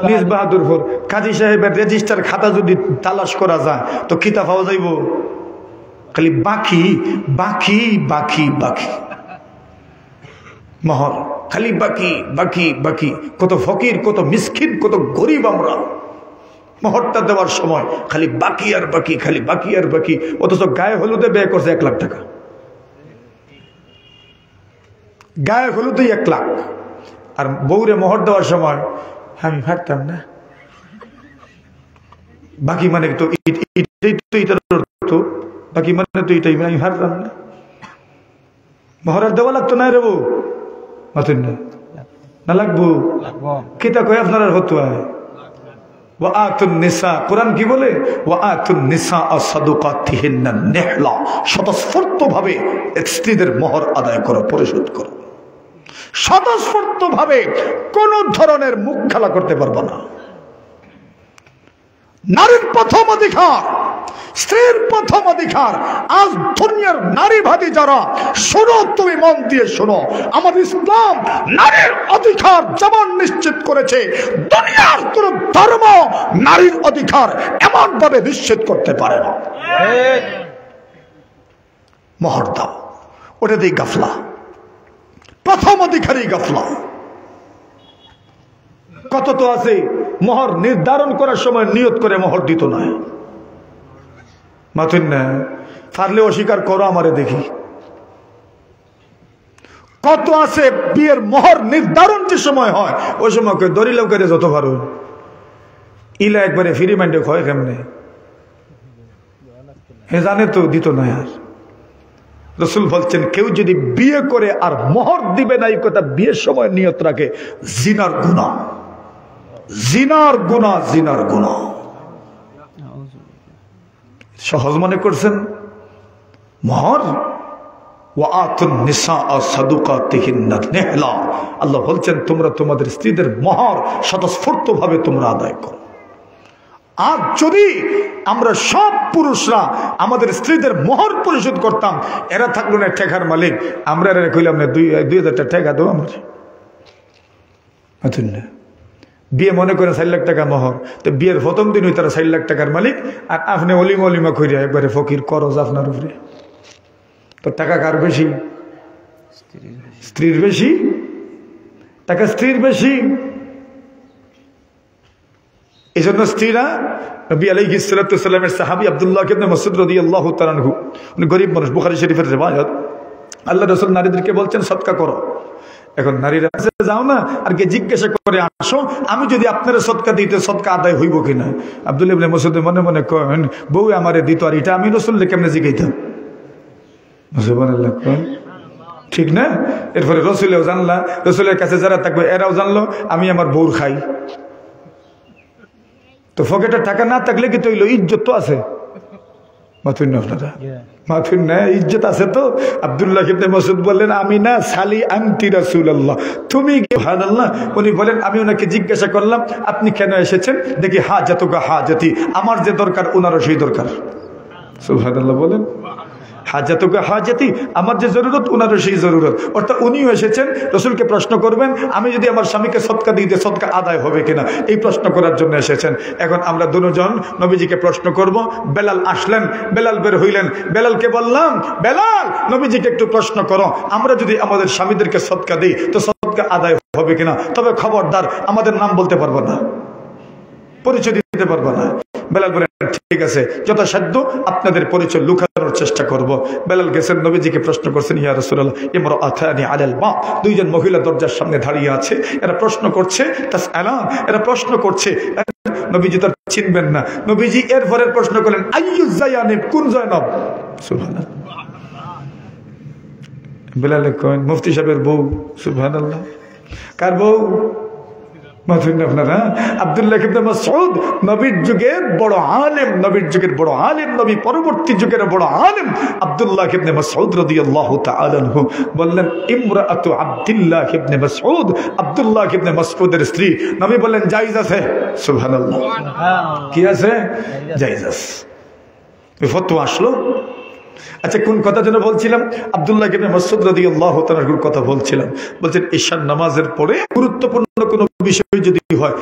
নিজ বাহাদুরপুর। কাজী সাহেবের রেজিস্টার খাতা যদি তালাশ করা যায় তো কিতা পাওয়া যাইব? খালি বাকি বাকি বাকি বাকি মোহর, খালি বাকি বাকি বাকি। কত ফকির, কত মিসকিন, কত গরিব আমরা। মোহরটা দেওয়ার সময় খালি বাকি আর বাকি, খালি বাকি আর বাকি। অথচ গায়ে হলুদে ব্যয় করছে 1 লাখ টাকা। গায়ে হলুদে 1 লাখ। আর বউরে মোহর দেওয়ার সময় আমি পারতাম না। বাকি মানে তো বাকি মানে তো এটাই, আমি হারলাম না। মোহর দেওয়া লাগতো না রে বউ, মাতুন না লাগবো। কিতা কয় আপনার হতো কোরআন কি বলে? স্বতঃস্ফূর্ত ভাবে স্ত্রীদের মোহর আদায় করো, পরিশোধ করো। স্বতঃস্ফূর্ত ভাবে কোন ধরনের মুখ খেলা করতে পারবো না। নারীর প্রথম অধিকার, স্ত্রীর প্রথম অধিকার। আজ দুনিয়ার নারীবাদী যারা, শোনো, তুমি মন দিয়ে শোনো, আমাদের ইসলাম নারীর অধিকার যেমন নিশ্চিত করেছে, দুনিয়ার কোন ধর্ম নারীর অধিকার এমন ভাবে নিশ্চিত করতে পারে না। মোহর দাও, ওটাতেই গাফলা, প্রথম অধিকারী গাফলা। কত তো আছে মোহর নির্ধারণ করার সময় নিয়ত করে মোহর দিত না, মাথুন না পারলে অস্বীকার করো, আমারে দেখি। কত আছে বিয়ের মোহর নির্ধারণ যে সময় হয় ওই সময় দরিল করে যত পারো ইলা একবারে ফ্রি মাইন্ডে হয় কেমনে, হে জানে তো দিত না। আর রসুল বলছেন কেউ যদি বিয়ে করে আর মোহর দিবে না, এই কথা বিয়ের সময় নিয়ত রাখে, জিনার গুনাহ, জিনার গুনাহ, জিনার গুনাহ। সহজ মনে করছেন মোহর? আল্লাহ বলছেন তোমরা তোমাদের স্ত্রীদের মোহর স্বতঃস্ফূর্ত ভাবে তোমরা আদায় করো। আর যদি আমরা সব পুরুষরা আমাদের স্ত্রীদের মোহর পরিশোধ করতাম, এরা থাকলো না ঠেকার মালিক, আমরা এরা কইলাম না 2000 টাকা ঠেকা দেবো আমার। বিয়ে মনে করেন 4 লাখ টাকা মোহর, তো বিয়ের প্রথম দিন ওই তারা 4 লাখ টাকার মালিক, আর আপনি অলিমা করিয়া একবারে ফকির করজ আপনার উপরে। তো টাকা কার বেশি? স্ত্রীর বেশি, টাকা স্ত্রীর বেশি। এই জন্য স্ত্রীরা নবী আলাইহিস সালাতু ওয়াস সালামের সাহাবী আব্দুল্লাহ ইবনে মাসউদ রাদিয়াল্লাহু তাআলা আনহু, উনি গরীব মানুষ, বুখারী শরীফের রিওয়ায়াত, আল্লাহ রাসূল নারীদেরকে বলছেন সদকা করো। এখন নারীরা যাও না আর কে জিজ্ঞাসা করে আসো, আমি যদি আপনারা সদকা দিতে সদকা আদায় হইব কিনা। আব্দুল্লাহ ইবনে মাসউদ মনে মনে করেন বউ আমারে দিত, আর এটা আমি রাসূলকে কেমনে জিজ্ঞাইতাম? সুবহানাল্লাহ, ঠিক না? এরপরে রসুলেও জানলা, রসুলের কাছে যারা থাকবে এরাও জানলো আমি আমার বউর খাই। তো পকেটে টাকা না থাকলে কি তো ইজ্জত তো আছে, মাথুন না আপনারা, মাথুন না, ইজ্জত আছে তো। আব্দুল্লাহ ইবনে মাসউদ বললেন আমি না সালি আনতি রাসূলুল্লাহ, তুমি সুবহানাল্লাহ। উনি বলেন আমি ওনাকে জিজ্ঞাসা করলাম আপনি কেন এসেছেন? দেখি হাজাতুকা হাজাতি, আমার যে দরকার ওনারও সেই দরকার। সুবহানাল্লাহ বলেন, হাজাতুকা হাজাতি, আমার যে জরুরত ওনারও সেই জরুরত। অর্থাৎ উনিও এসেছেন রসুলকে প্রশ্ন করবেন আমি যদি আমার স্বামীকে সদকা দিতে সদকা আদায় হবে কিনা, এই প্রশ্ন করার জন্য এসেছেন। এখন আমরা দুজন নবীজিকে প্রশ্ন করব। বেলাল আসলেন, বেলাল বের হইলেন, বেলালকে বললাম বেলাল নবীজিকে একটু প্রশ্ন করো, আমরা যদি আমাদের স্বামীদেরকে সদকা দিই তো সদকা আদায় হবে কিনা, তবে খবরদার আমাদের নাম বলতে পারবো না, পরিচয় দিতে পারবো না। বেলাল বলেন ঠিক আছে, যথাসাধ্য আপনাদের পরিচয় লুকানোর চেষ্টা করব। বেলাল গেছেন, নবীজিকে প্রশ্ন করছেন ইয়া রাসূলুল্লাহ ইমরাআতানি আলাল মা, দুইজন মহিলা দরজার সামনে দাঁড়িয়ে আছে, এরা প্রশ্ন করছে তাসআলান, এরা প্রশ্ন করছে। নবীজি তো চিনবেন না, নবীজি এর পরের প্রশ্ন করলেন আইয়ুজ জায়ানিব, কোন জয়নব? সুবহানাল্লাহ। বেলাল কইন মুফতি সাহেবের বউ। সুবহানাল্লাহ, কার বউ? আপনারা আব্দুল্লাহ ইবনে মাসউদ নবীর যুগের বড় আলেম, নবীর যুগের বড় আলেম, নবী পরবর্তী যুগের বড় আলেম আব্দুল্লাহ ইবনে মাসউদ রাদিয়াল্লাহু তাআলা আনহু বললেন ইমরাআতু আব্দুল্লাহ ইবনে মাসউদ, আব্দুল্লাহ ইবনে মাসউদের স্ত্রী। নবী বললেন জায়েজ আছে। সুবহানাল্লাহ, কি আছে? জায়েজ আছে। এই ফতোয়া আসলো। আচ্ছা কোন কথা যেন বলছিলাম? আব্দুল্লাহ ইবনে মাসউদ রাদিয়াল্লাহু তাআলা আনহুর কথা বলছিলাম। বলছেন ঈশার নামাজের পরে গুরুত্বপূর্ণ কোনো বিষয় যদি হয়,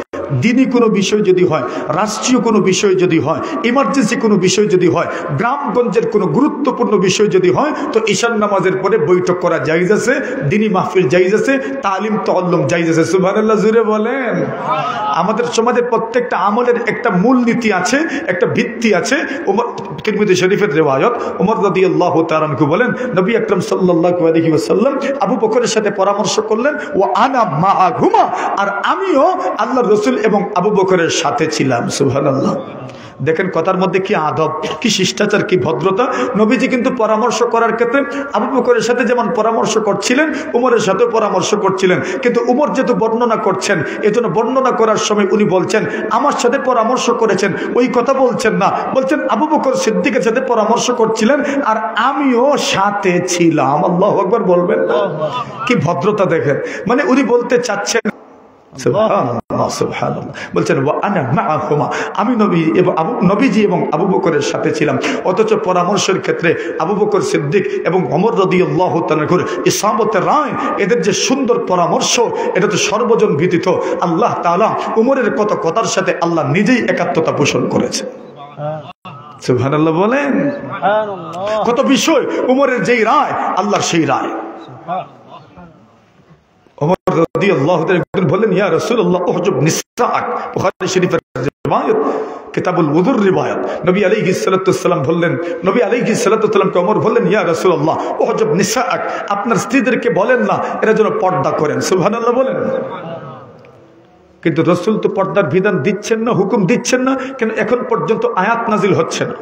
দিনই কোনো বিষয় যদি হয়, রাষ্ট্রীয় কোনো বিষয় যদি হয়, ইমার্জেন্সি কোনো বিষয় যদি হয়, গ্রামগঞ্জের কোনো গুরুত্বপূর্ণ বিষয় যদি হয়, তো ঈশার নামাজের পরে বৈঠক করা জায়েজ আছে, দিনী মাহফিল জায়েজ আছে, তালিম তাআল্লুম জায়েজ আছে। সুবহানাল্লাহ, জোরে বলেন। আমাদের সমাজের প্রত্যেকটা আমলের একটা মূল নীতি আছে, একটা ভিত্তি আছে। ওমর তিরমিজি শরীফের রিওয়ায়াত, ওমর রাদিয়াল্লাহু তাআলা আনহু বলেন নবী আকরাম সাল্লাল্লাহু আলাইহি ওয়াসাল্লাম আবু বকরের সাথে পরামর্শ করলেন ওয়া আনা মাআহুমা, আর আমিও আল্লাহর রাসূল এবং আবু বকরের সাথে ছিলাম। সুবহানাল্লাহ, দেখেন কথার মধ্যে কি আদব, কি শিষ্টাচার, কি ভদ্রতা। নবীজি কিন্তু পরামর্শ করার ক্ষেত্রে আবু বকরের সাথে যেমন পরামর্শ করছিলেন, উমরের সাথেও পরামর্শ করছিলেন। কিন্তু উমর যেহেতু বর্ণনা করছেন, এজন্য বর্ণনা করার সময় উনি বলছেন আমার সাথে পরামর্শ করেছেন, ওই কথা বলছেন না, বলছেন আবু বকর সিদ্দিকের সাথে পরামর্শ করছিলেন আর আমিও সাথে ছিলাম। আল্লাহু আকবার বলবেন না? কি ভদ্রতা দেখেন, মানে উনি বলতে চাচ্ছেন সুবহানাল্লাহ, সুবহানাল্লাহ, বলছেন ওয়া আনা মাআহুমা, আমি নবীজি এবং আবু বকরের সাথে ছিলাম। অথচ পরামর্শের ক্ষেত্রে আবু বকর সিদ্দিক এবং ওমর রাদিয়াল্লাহু তাআলা ইসাবতের রায়, এদের যে সুন্দর পরামর্শ, এটা তো সর্বজন বিদিত। আল্লাহ তাআলা উমরের কত কথার সাথে আল্লাহ নিজেই একাত্মতা পোষণ করেছে। সুবহানাল্লাহ বলেন। কত বিষয়, উমরের যেই রায় আল্লাহর সেই রায়। ওমর রাদিয়াল্লাহু তাআলা একদিন বললেন, ইয়া রাসূলুল্লাহ উহজব নিসাক, বুখারী শরীফের রিওয়ায়াত, কিতাবুল ওযুর রিওয়ায়াত। নবী আলাইহিস সালাতু ওয়াসসালাম বললেন, নবী আলাইহিস সালাতু ওয়াসসালামকে ওমর বললেন, ইয়া রাসূলুল্লাহ উহজব নিসাক, আপনার স্ত্রীদেরকে বলেন না এরা যেন পর্দা করেন। সুবহানাল্লাহ বলেন। কিন্তু রাসূল তো পর্দার বিধান দিচ্ছেন না, হুকুম দিচ্ছেন না, কেন এখন পর্যন্ত আয়াত নাজিল হচ্ছে না।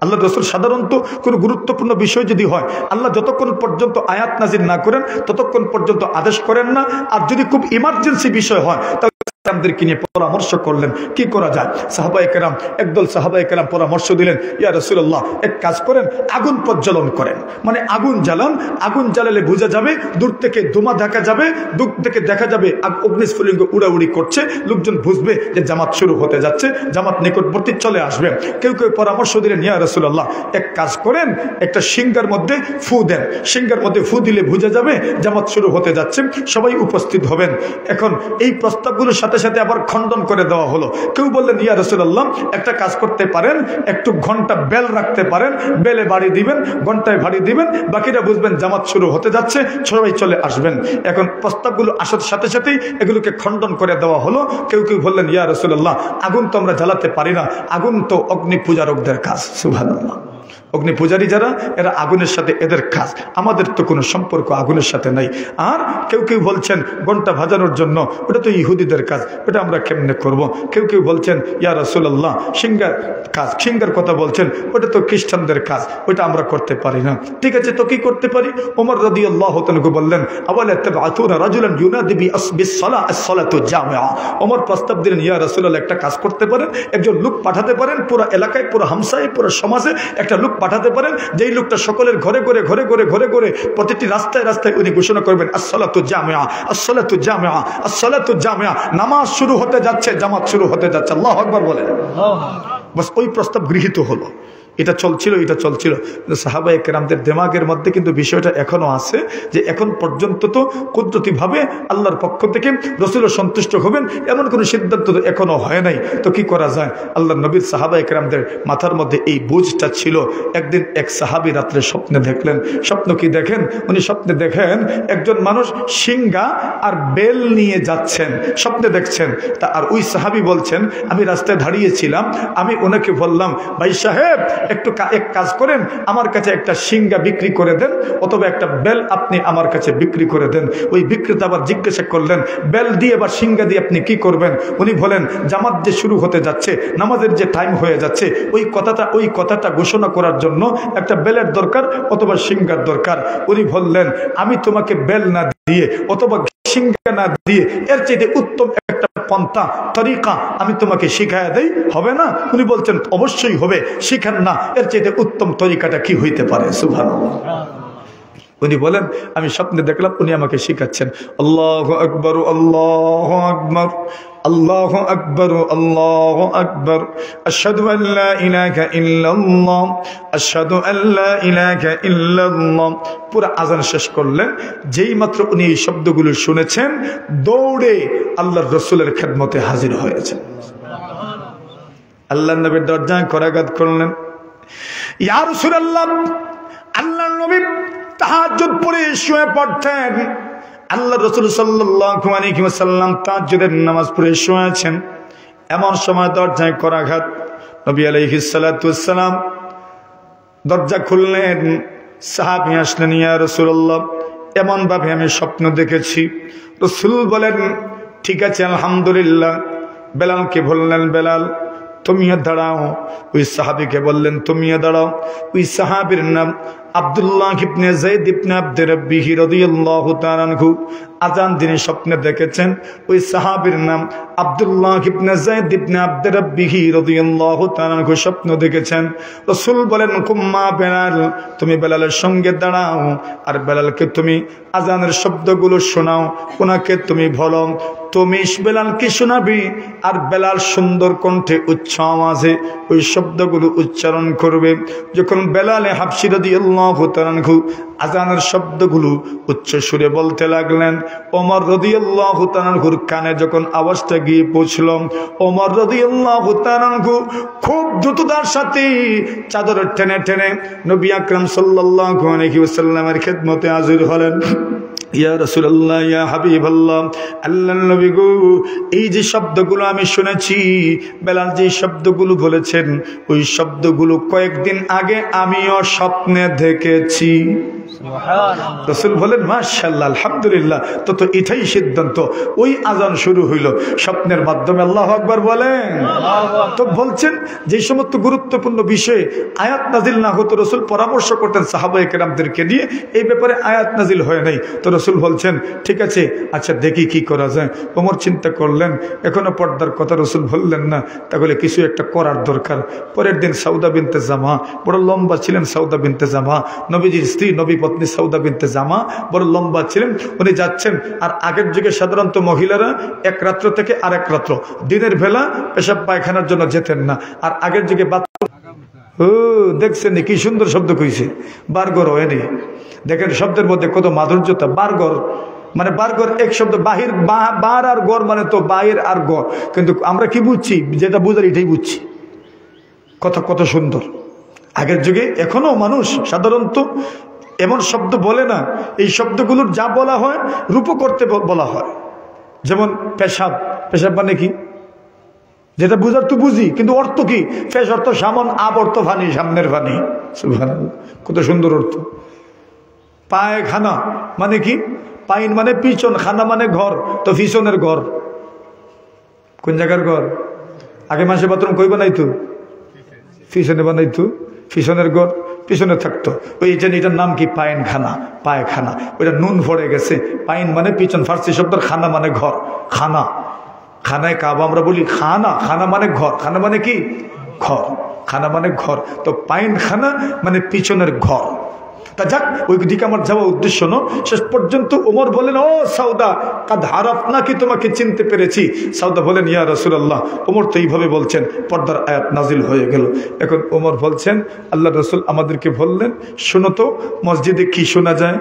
আল্লাহ রাসূল সাধারণত কোনো গুরুত্বপূর্ণ বিষয় যদি হয়, আল্লাহ যতক্ষণ পর্যন্ত আয়াত নাজিল না করেন ততক্ষণ পর্যন্ত আদেশ করেন না। আর যদি খুব ইমার্জেন্সি বিষয় হয় তাহলে আমাদেরকে নিয়ে পরামর্শ করলেন কি করা যায়। সাহাবায়ে কেরাম, একদল সাহাবায়ে কেরাম পরামর্শ দিলেন, ইয়া রাসূলুল্লাহ এক কাজ করেন, আগুন প্রজ্বলন করেন, মানে আগুন জ্বালান। আগুন জ্বালালে বোঝা যাবে, দূর থেকে ধোঁয়া দেখা যাবে, দূর থেকে দেখা যাবে অগ্নিস্ফুলিঙ্গ উড়াউড়ি করছে, লোকজন বুঝবে যে জামাত শুরু হতে যাচ্ছে, জামাত নিকটবর্তী চলে আসবে। কেউ কেউ পরামর্শ দিলেন, ইয়া রাসূলুল্লাহ এক কাজ করেন, একটা সিংহার মধ্যে ফু দেন, সিংহার মধ্যে ফু দিলে বোঝা যাবে জামাত শুরু হতে যাচ্ছে, সবাই উপস্থিত হবেন। এখন এই প্রস্তাবগুলোর সাথে সাথে আবার খণ্ডন করে দেওয়া হলো। কেউ বললেন, ইয়া রাসূলুল্লাহ একটা কাজ করতে পারেন, একটু ঘন্টা বেল রাখতে পারেন, বেলে বাড়ি দিবেন, ঘন্টায় বাড়ি দিবেন, বাকিরা বুঝবেন জামাত শুরু হতে যাচ্ছে, সবাই চলে আসবেন। এখন প্রস্তাবগুলো আসার সাথে সাথেই এগুলোকে খণ্ডন করে দেওয়া হলো। কেউ কেউ বললেন, ইয়া রাসূলুল্লাহ আগুন তো আমরা জ্বালাতে পারি না, আগুন তো অগ্নি পূজারকদের কাজ। সুবহানাল্লাহ। অগ্নি পূজারী যারা, এরা আগুনের সাথে এদের কাজ, আমাদের তো কোনো সম্পর্ক আগুনের সাথে নাই। আর কেউ কেউ বলছেন ঘন্টা ভাজানোর জন্য, ওটা তো ইহুদিদের কাজ, ওটা আমরা কেমনে করব। কেউ কেউ বলছেন, ইয়া রাসূলুল্লাহ সিংহার কাজ, সিংহার কথা বলছেন, ওটা তো খ্রিস্টানদের কাজ, ওটা আমরা করতে পারি না। ঠিক আছে, তো কি করতে পারি? ওমর রাদিয়াল্লাহু তাআলা বললেন, আওয়ালা তাবআতুনা রাজুলান ইউনাদি বিস-সালাহ আস-সালাতু জামিআ। ওমর প্রস্তাব দিলেন, ইয়া রাসূলুল্লাহ একটা কাজ করতে পারেন, একজন লোক পাঠাতে পারেন, পুরো এলাকায়, পুরো হামসায়, পুরো সমাজে একটা লোক পাঠাতে পারেন, যেই লোকটা সকলের ঘরে ঘরে ঘরে ঘরে ঘরে ঘরে প্রতিটি রাস্তায় রাস্তায় উনি ঘোষণা করবেন, আসসালাতু জামিআ, আসসালাতু জামিআ, আসসালাতু জামিআ, নামাজ শুরু হতে যাচ্ছে, জামাত শুরু হতে যাচ্ছে। আল্লাহু আকবার বলেন। বাস ওই প্রস্তাব গৃহীত হলো। এটা চলছিল। সাহাবায়ে কেরামদের দিমাগের মধ্যে কিন্তু বিষয়টা এখনো আছে, যে এখন পর্যন্ত তো কুদরতিভাবে আল্লাহর পক্ষ থেকে রাসূল সন্তুষ্ট হবেন এমন কোনো সিদ্ধান্ত তো এখনো হয় নাই। তো কি করা যায়? আল্লাহর নবীর সাহাবায়ে কেরামদের মাথার মধ্যে এই বুঝটা ছিল। একদিন এক সাহাবী রাত্রে স্বপ্নে দেখলেন। স্বপ্ন কি দেখেন? উনি স্বপ্নে দেখেন একজন মানুষ সিংহা আর বেল নিয়ে যাচ্ছেন, স্বপ্নে দেখছেন। তা আর ওই সাহাবী বলছেন, আমি রাস্তায় দাঁড়িয়েছিলাম, আমি ওনাকে বললাম, ভাই সাহেব এক কাজ করেন, আমার কাছে একটা সিংহা বিক্রি করে দেন, অথবা একটা বেল আপনি আমার কাছে বিক্রি করে দেন। ওই বিক্রেতা আবার জিজ্ঞাসা করলেন, বেল দিয়ে বা সিংহা দিয়ে আপনি কি করবেন? উনি বলেন, জামাত যে শুরু হতে যাচ্ছে, নামাজের যে টাইম হয়ে যাচ্ছে, ওই কথাটা ঘোষণা করার জন্য একটা বেলের দরকার অথবা সিংহার দরকার। উনি বললেন, আমি তোমাকে বেল না দিয়ে অথবা সিংহা না দিয়ে এর চাইতে উত্তম একটা পন্থা তরিকা আমি তোমাকে শিখায়া দেই, হবে না? উনি বলছেন, অবশ্যই হবে, শিখান না, এর চাইতে উত্তম তরিকাটা কি হইতে পারে? সুবহানাল্লাহ। উনি বলেন, আমি স্বপ্নে দেখলাম উনি আমাকে শিখাচ্ছেন, আল্লাহু আকবার, আল্লাহু আকবার, আল্লাহু আকবার, আল্লাহু আকবার, আশহাদু আল্লা ইলাহা ইল্লাল্লাহ, আশহাদু আল্লা ইলাহা ইল্লাল্লাহ। পুরো আযান শেষ করলেন। যেই মাত্র উনি এই শব্দগুলো শুনেছেন, দৌড়ে আল্লাহর রাসূলের খেদমতে হাজির হয়েছেন। আল্লাহর নবীর দরজায় করাঘাত করলেন, ইয়া রাসূলুল্লাহ, আল্লাহর নবী তাহাজ্জুদ পড়ে শুয়ে পড়তেন। আল্লাহ রাসূল সাল্লাল্লাহু আলাইহি ওয়াসাল্লাম তাহাজ্জুদের নামাজ পড়ে শুয়েছেন। এমন সময় দরজায় করাঘাত। নবী আলাইহিস সালাতু ওয়াসসালাম দরজা খুললেন। সাহাবী আসলেন, ইয়া রাসূলুল্লাহ এমন ভাবে আমি স্বপ্ন দেখেছি। রাসূল বলেন, ঠিক আছে আলহামদুলিল্লাহ। বেলালকে বললেন, বেলাল তুমিও দাঁড়াও। ওই সাহাবীকে বললেন, তুমিও দাঁড়াও। ওই সাহাবীর নাম আব্দুল্লাহ ইবনে যায়েদ ইবনে আব্দ রাব্বিহি রাদিয়াল্লাহু তাআলা আনহু। আযান যিনি স্বপ্নে দেখেছেন, ওই সাহাবীর নাম আব্দুল্লাহ ইবনে যায়েদ ইবনে আব্দ রাব্বিহি রাদিয়াল্লাহু তাআলা আনহু স্বপ্ন দেখেছেন। রাসূল বলেন, কুম্মা বেলাল, তুমি বেলালের সঙ্গে দাঁড়াও আর বেলালকে তুমি আযানের শব্দগুলো শোনাও, ওনাকে তুমি বলো, তুমি বেলালকে শোনাবে, আর বেলাল সুন্দর কণ্ঠে উচ্চ আওয়াজে ওই শব্দগুলো উচ্চারণ করবে। যখন বেলালে হাবশী রাদিয়াল্লাহু তাআলা আনহু আজানের শব্দগুলো উচ্চ সুরে বলতে লাগলেন, ওমর রাদিয়াল্লাহু তাআলা আনহুর কানে যখন আওয়াজটা গিয়ে পৌঁছল, ওমর রাদিয়াল্লাহু তাআলা আনহু খুব দ্রুততার সাথে চাদর টেনে টেনে নবী আকরাম সাল্লাল্লাহু আলাইহি ওয়াসাল্লামের খেদমতে হাজির হলেন। ইয়া রাসূলুল্লাহ, ইয়া হাবিবাল্লাহ, আল্লাহর নবী গো, এই যে শব্দগুলো আমি শুনেছি, বেলাল যে শব্দগুলো বলেছেন, ওই শব্দগুলো কয়েকদিন আগে আমিও স্বপ্নে দেখেছি। রাসূল বলেন, মাশাআল্লাহ, আলহামদুলিল্লাহ। তো এটাই সিদ্ধান্ত। ওই আজান শুরু হইল স্বপ্নের মাধ্যমে। আল্লাহু আকবার বলেন। তো বলছেন যে সমস্ত গুরুত্বপূর্ণ বিষয়ে আয়াত নাজিল না হতো, রাসূল পরামর্শ করতেন সাহাবায়ে কেরামদেরকে নিয়ে, এই ব্যাপারে আয়াত নাজিল হয় নাই। তো রাসূল বলছেন, ঠিক আছে, আচ্ছা দেখি কি করা যায়। ওমর চিন্তা করলেন, এখনো পর্দার কথা রাসূল বললেন না, তাহলে কিছু একটা করার দরকার। পরের দিন সাউদা বিনতে জামা, বড় লম্বা ছিলেন সাউদা বিনতে জামা, নবীজির স্ত্রী, নবী পত্নী সাউদা বিনতে জামা বড় লম্বা ছিলেন। উনি যাচ্ছেন, আর আগের যুগে সাধারণত মহিলারা এক রাত্র থেকে আরেক রাত্র, দিনের বেলা পেশাব পায়খানার জন্য যেতেন না। আর আগের যুগে দেখছেন কি সুন্দর শব্দ কইছে, বারগর হয়নি। দেখেন শব্দের মধ্যে কত মাধুর্যতা। বারগর মানে বারগর এক শব্দ, বাহির, বার আর গড় মানে তো বাহির আর গড়, কিন্তু আমরা কি বুঝছি, যেটা বুঝার এটাই বুঝছি। কথা কত সুন্দর। আগের যুগে এখনো মানুষ সাধারণত এমন শব্দ বলে না, এই শব্দগুলোর যা বলা হয় রূপ করতে বলা হয়। যেমন পেশাব, পেশাব মানে কি, যেটা বুঝার তো বুঝি, কিন্তু অর্থ কি? ফেস অর্থ সামন, আব অর্থ ফানি, সামনের ফানি। সুবহানাল্লাহ, কত সুন্দর অর্থ। পায়খানা মানে কি? পাইন মানে পিছন, খানা মানে ঘর, তো পিছনের ঘর। কোন জায়গার ঘর? আগে মানুষের বাথরুম কই বানাইতো? পিছনে বানাইতো, পিছনের ঘর পিছনে থাকতো। ওই এটার নাম কি? পায়খানা, পায়খানা। ওইটা নুন পড়ে গেছে। পাইন মানে পিছন, ফার্সি শব্দ। খানা মানে ঘর, খানা, খানায় কাবা আমরা বলি খানা, খানা মানে ঘর, খানা মানে কি? ঘর, খানা মানে ঘর। তো পাইন খানা মানে পিছনের ঘর। তা যাক, ওই দিকে আমার যাওয়া উদ্দেশ্য ন। শেষ পর্যন্ত ওমর বলেন, ও সাউদা, কাদ হারাফনা, কি তোমাকে চিনতে পেরেছি। সাউদা বলেন, ইয়া রাসূলুল্লাহ। ওমর তো এইভাবে বলছেন, পর্দার আয়াত নাজিল হয়ে গেল। এখন ওমর বলছেন, আল্লাহ রাসূল আমাদেরকে বললেন, শোনো তো মসজিদে কি শোনা যায়।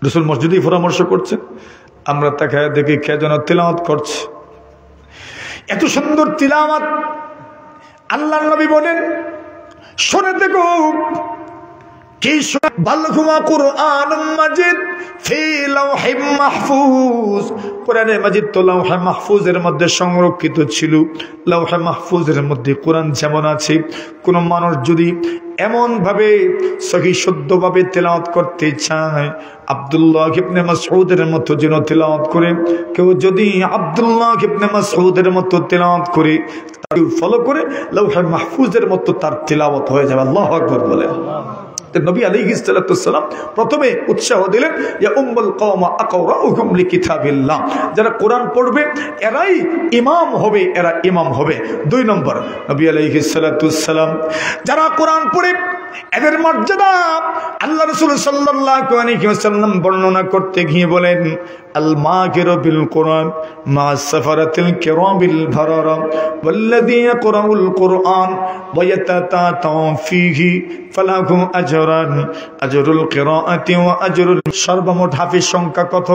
রাসূল মসজিদেই পরামর্শ করছেন। আমরা তাকায় দেখি কে যেন তিলাওয়াত করছে। এত সুন্দর তিলাওয়াত। আল্লাহর নবী বলেন, শুনে দেখো কি বালহুমা কুরআনুম মাজিদ ফি লাওহিম মাহফুজ। কোরআনে মাজিদ তো লাওহে মাহফুজের মধ্যে সংরক্ষিত ছিল। লাওহে মাহফুজের মধ্যে কোরআন যেমন আছে, কোন মানুষ যদি এমন ভাবে সহি শুদ্ধভাবে তেলাওয়াত করতে চায়, আব্দুল্লাহ ইবনে মাসউদের মতো যেন তেলাওয়াত করে। কেউ যদি আব্দুল্লাহ ইবনে মাসউদের মতো তেলাওয়াত করে, তাকে ফলো করে, লাওহে মাহফুজের মতো তার তেলাওয়াত হয়ে যাবে। আল্লাহু আকবার বলে। নবী আলাইহিস সালাতু সালাম প্রথমে উৎসাহ দিলেন, ইয়া উম্মুল কওমা আকরাউহুম লিকিতাবিল্লাহ, যারা কোরআন পড়বে এরাই ইমাম হবে, এরা ইমাম হবে। 2 নম্বর, নবী আলাইহিস সালাতু সালাম যারা কোরআন পড়ে এদের মর্যাদা আল্লাহ রাসূল সাল্লাল্লাহু আলাইহি ওয়াসাল্লাম বর্ণনা করতে গিয়ে বলেন, আল মাকিরু বিল কোরআন মা সাফারাতিল কিরামিল বারারা ওয়াল্লাযী ইয়াকরাউল কোরআন ওয়া ইয়াতাতাউ ফীহি ফালাহু আজরান আজরুল কিরাআতি ওয়া আজরুল। সর্বমোট হাফেজ সংখ্যা কত?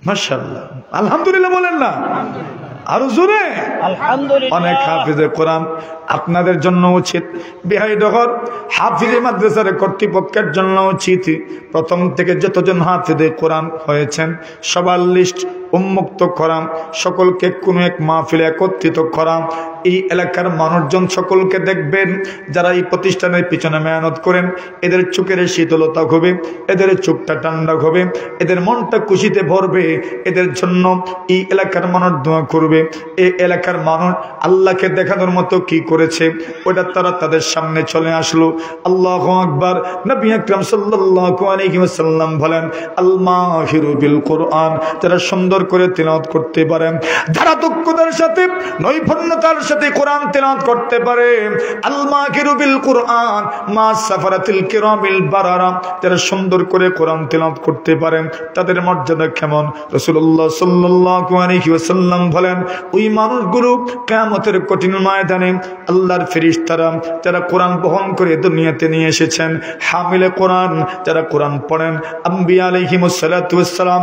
মাশাআল্লাহ, আলহামদুলিল্লাহ বলেন না, আরো জোরে আলহামদুলিল্লাহ। অনেক হাফেজে কোরআন। আপনাদের জন্য উচিত, বিহাইডহর হাফিজে মাদ্রাসার কর্তৃপক্ষের জন্য উচিত, প্রথম থেকে যতজন হাফিজে কোরআন হয়েছেন সবার লিস্ট উন্মুক্ত করা, সকলকে কোনো এক মাহফিলে একত্রিত করা। এই এলাকার মানুষজন সকলকে দেখবেন, যারা এই প্রতিষ্ঠানের পিছনে মেহনত করেন, এদের চোখের শীতলতা হবে, এদের চোখটা ঠান্ডা হবে, এদের মনটা খুশিতে ভরবে। এদের জন্য এই এলাকার মানুষ দোয়া করবে। এই এলাকার মানুষ আল্লাহকে দেখানোর মতো কি করেছে ওটা তারা তাদের সামনে চলে আসলো। আল্লাহু আকবার। নবী আকরাম সাল্লাল্লাহু আলাইহি ওয়াসাল্লাম বলেন, আল মাহিরু বিল কুরআন, যারা সুন্দর করে তেলাওয়াত করতে পারে, যারা দক্ষতার সাথে নৈপুণ্যতার সাথে কোরআন তেলাওয়াত করতে পারে, আল মাহিরু বিল কুরআন মা সাফারাতিল কিরামিল বারারা, যারা সুন্দর করে কোরআন তেলাওয়াত করতে পারে তাদের মর্যাদা কেমন? রাসূলুল্লাহ সাল্লাল্লাহু আলাইহি ওয়াসাল্লাম বলেন, ওই মানুষগুলো কিয়ামতের কঠিন ময়দানে আল্লাহর ফেরেশতারা যারা কোরআন বহন করে দুনিয়াতে নিয়ে এসেছেন, হামিলে কোরআন, যারা কোরআন পড়েন, আম্বিয়া আলাইহিমুস সালাতু ওয়াস সালাম,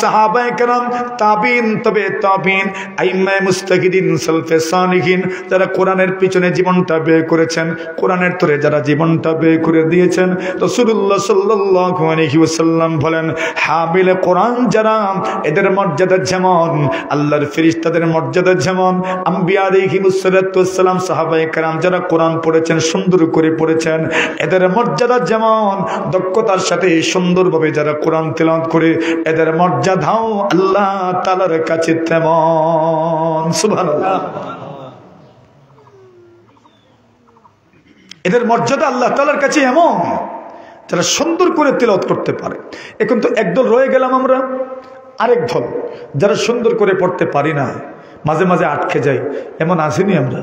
সাহাবায়ে কেরাম, তাবিঈন, তবে তাবিঈন, আইম্মায়ে মুজতাহিদিন, সালফে সালিহিন, যারা কোরআনের পিছনে জীবনটা ব্যয় করেছেন, কোরআনের তরে যারা জীবনটা ব্যয় করে দিয়েছেন, রাসূলুল্লাহ সাল্লাল্লাহু আলাইহি ওয়াসাল্লাম বলেন, হামিলে কোরআন যারা, এদের মর্যাদা যেমন আল্লাহর ফেরেশতাদের মর্যাদা যেমন, আম্বিয়া আলাইহিমুস সালাতু ওয়াস সালাম, সাহাবায়ে কেরাম যারা কোরআন পড়েছেন, সুন্দর করে পড়েছেন, এদের মর্যাদা যেমন, দক্ষতার সাথে সুন্দরভাবে যারা কোরআন তেলাওয়াত করে এদের মর্যাদাও আল্লাহ তাআলার কাছে তেমন। সুবহানাল্লাহ। এদের মর্যাদা আল্লাহ তাআলার কাছে এমন, যারা সুন্দর করে তেলাওয়াত করতে পারে। এখন তো একদল রয়ে গেলাম আমরা, আরেক দল যারা সুন্দর করে পড়তে পারি না, মাঝে মাঝে আটকে যাই, এমন আসেনি আমরা?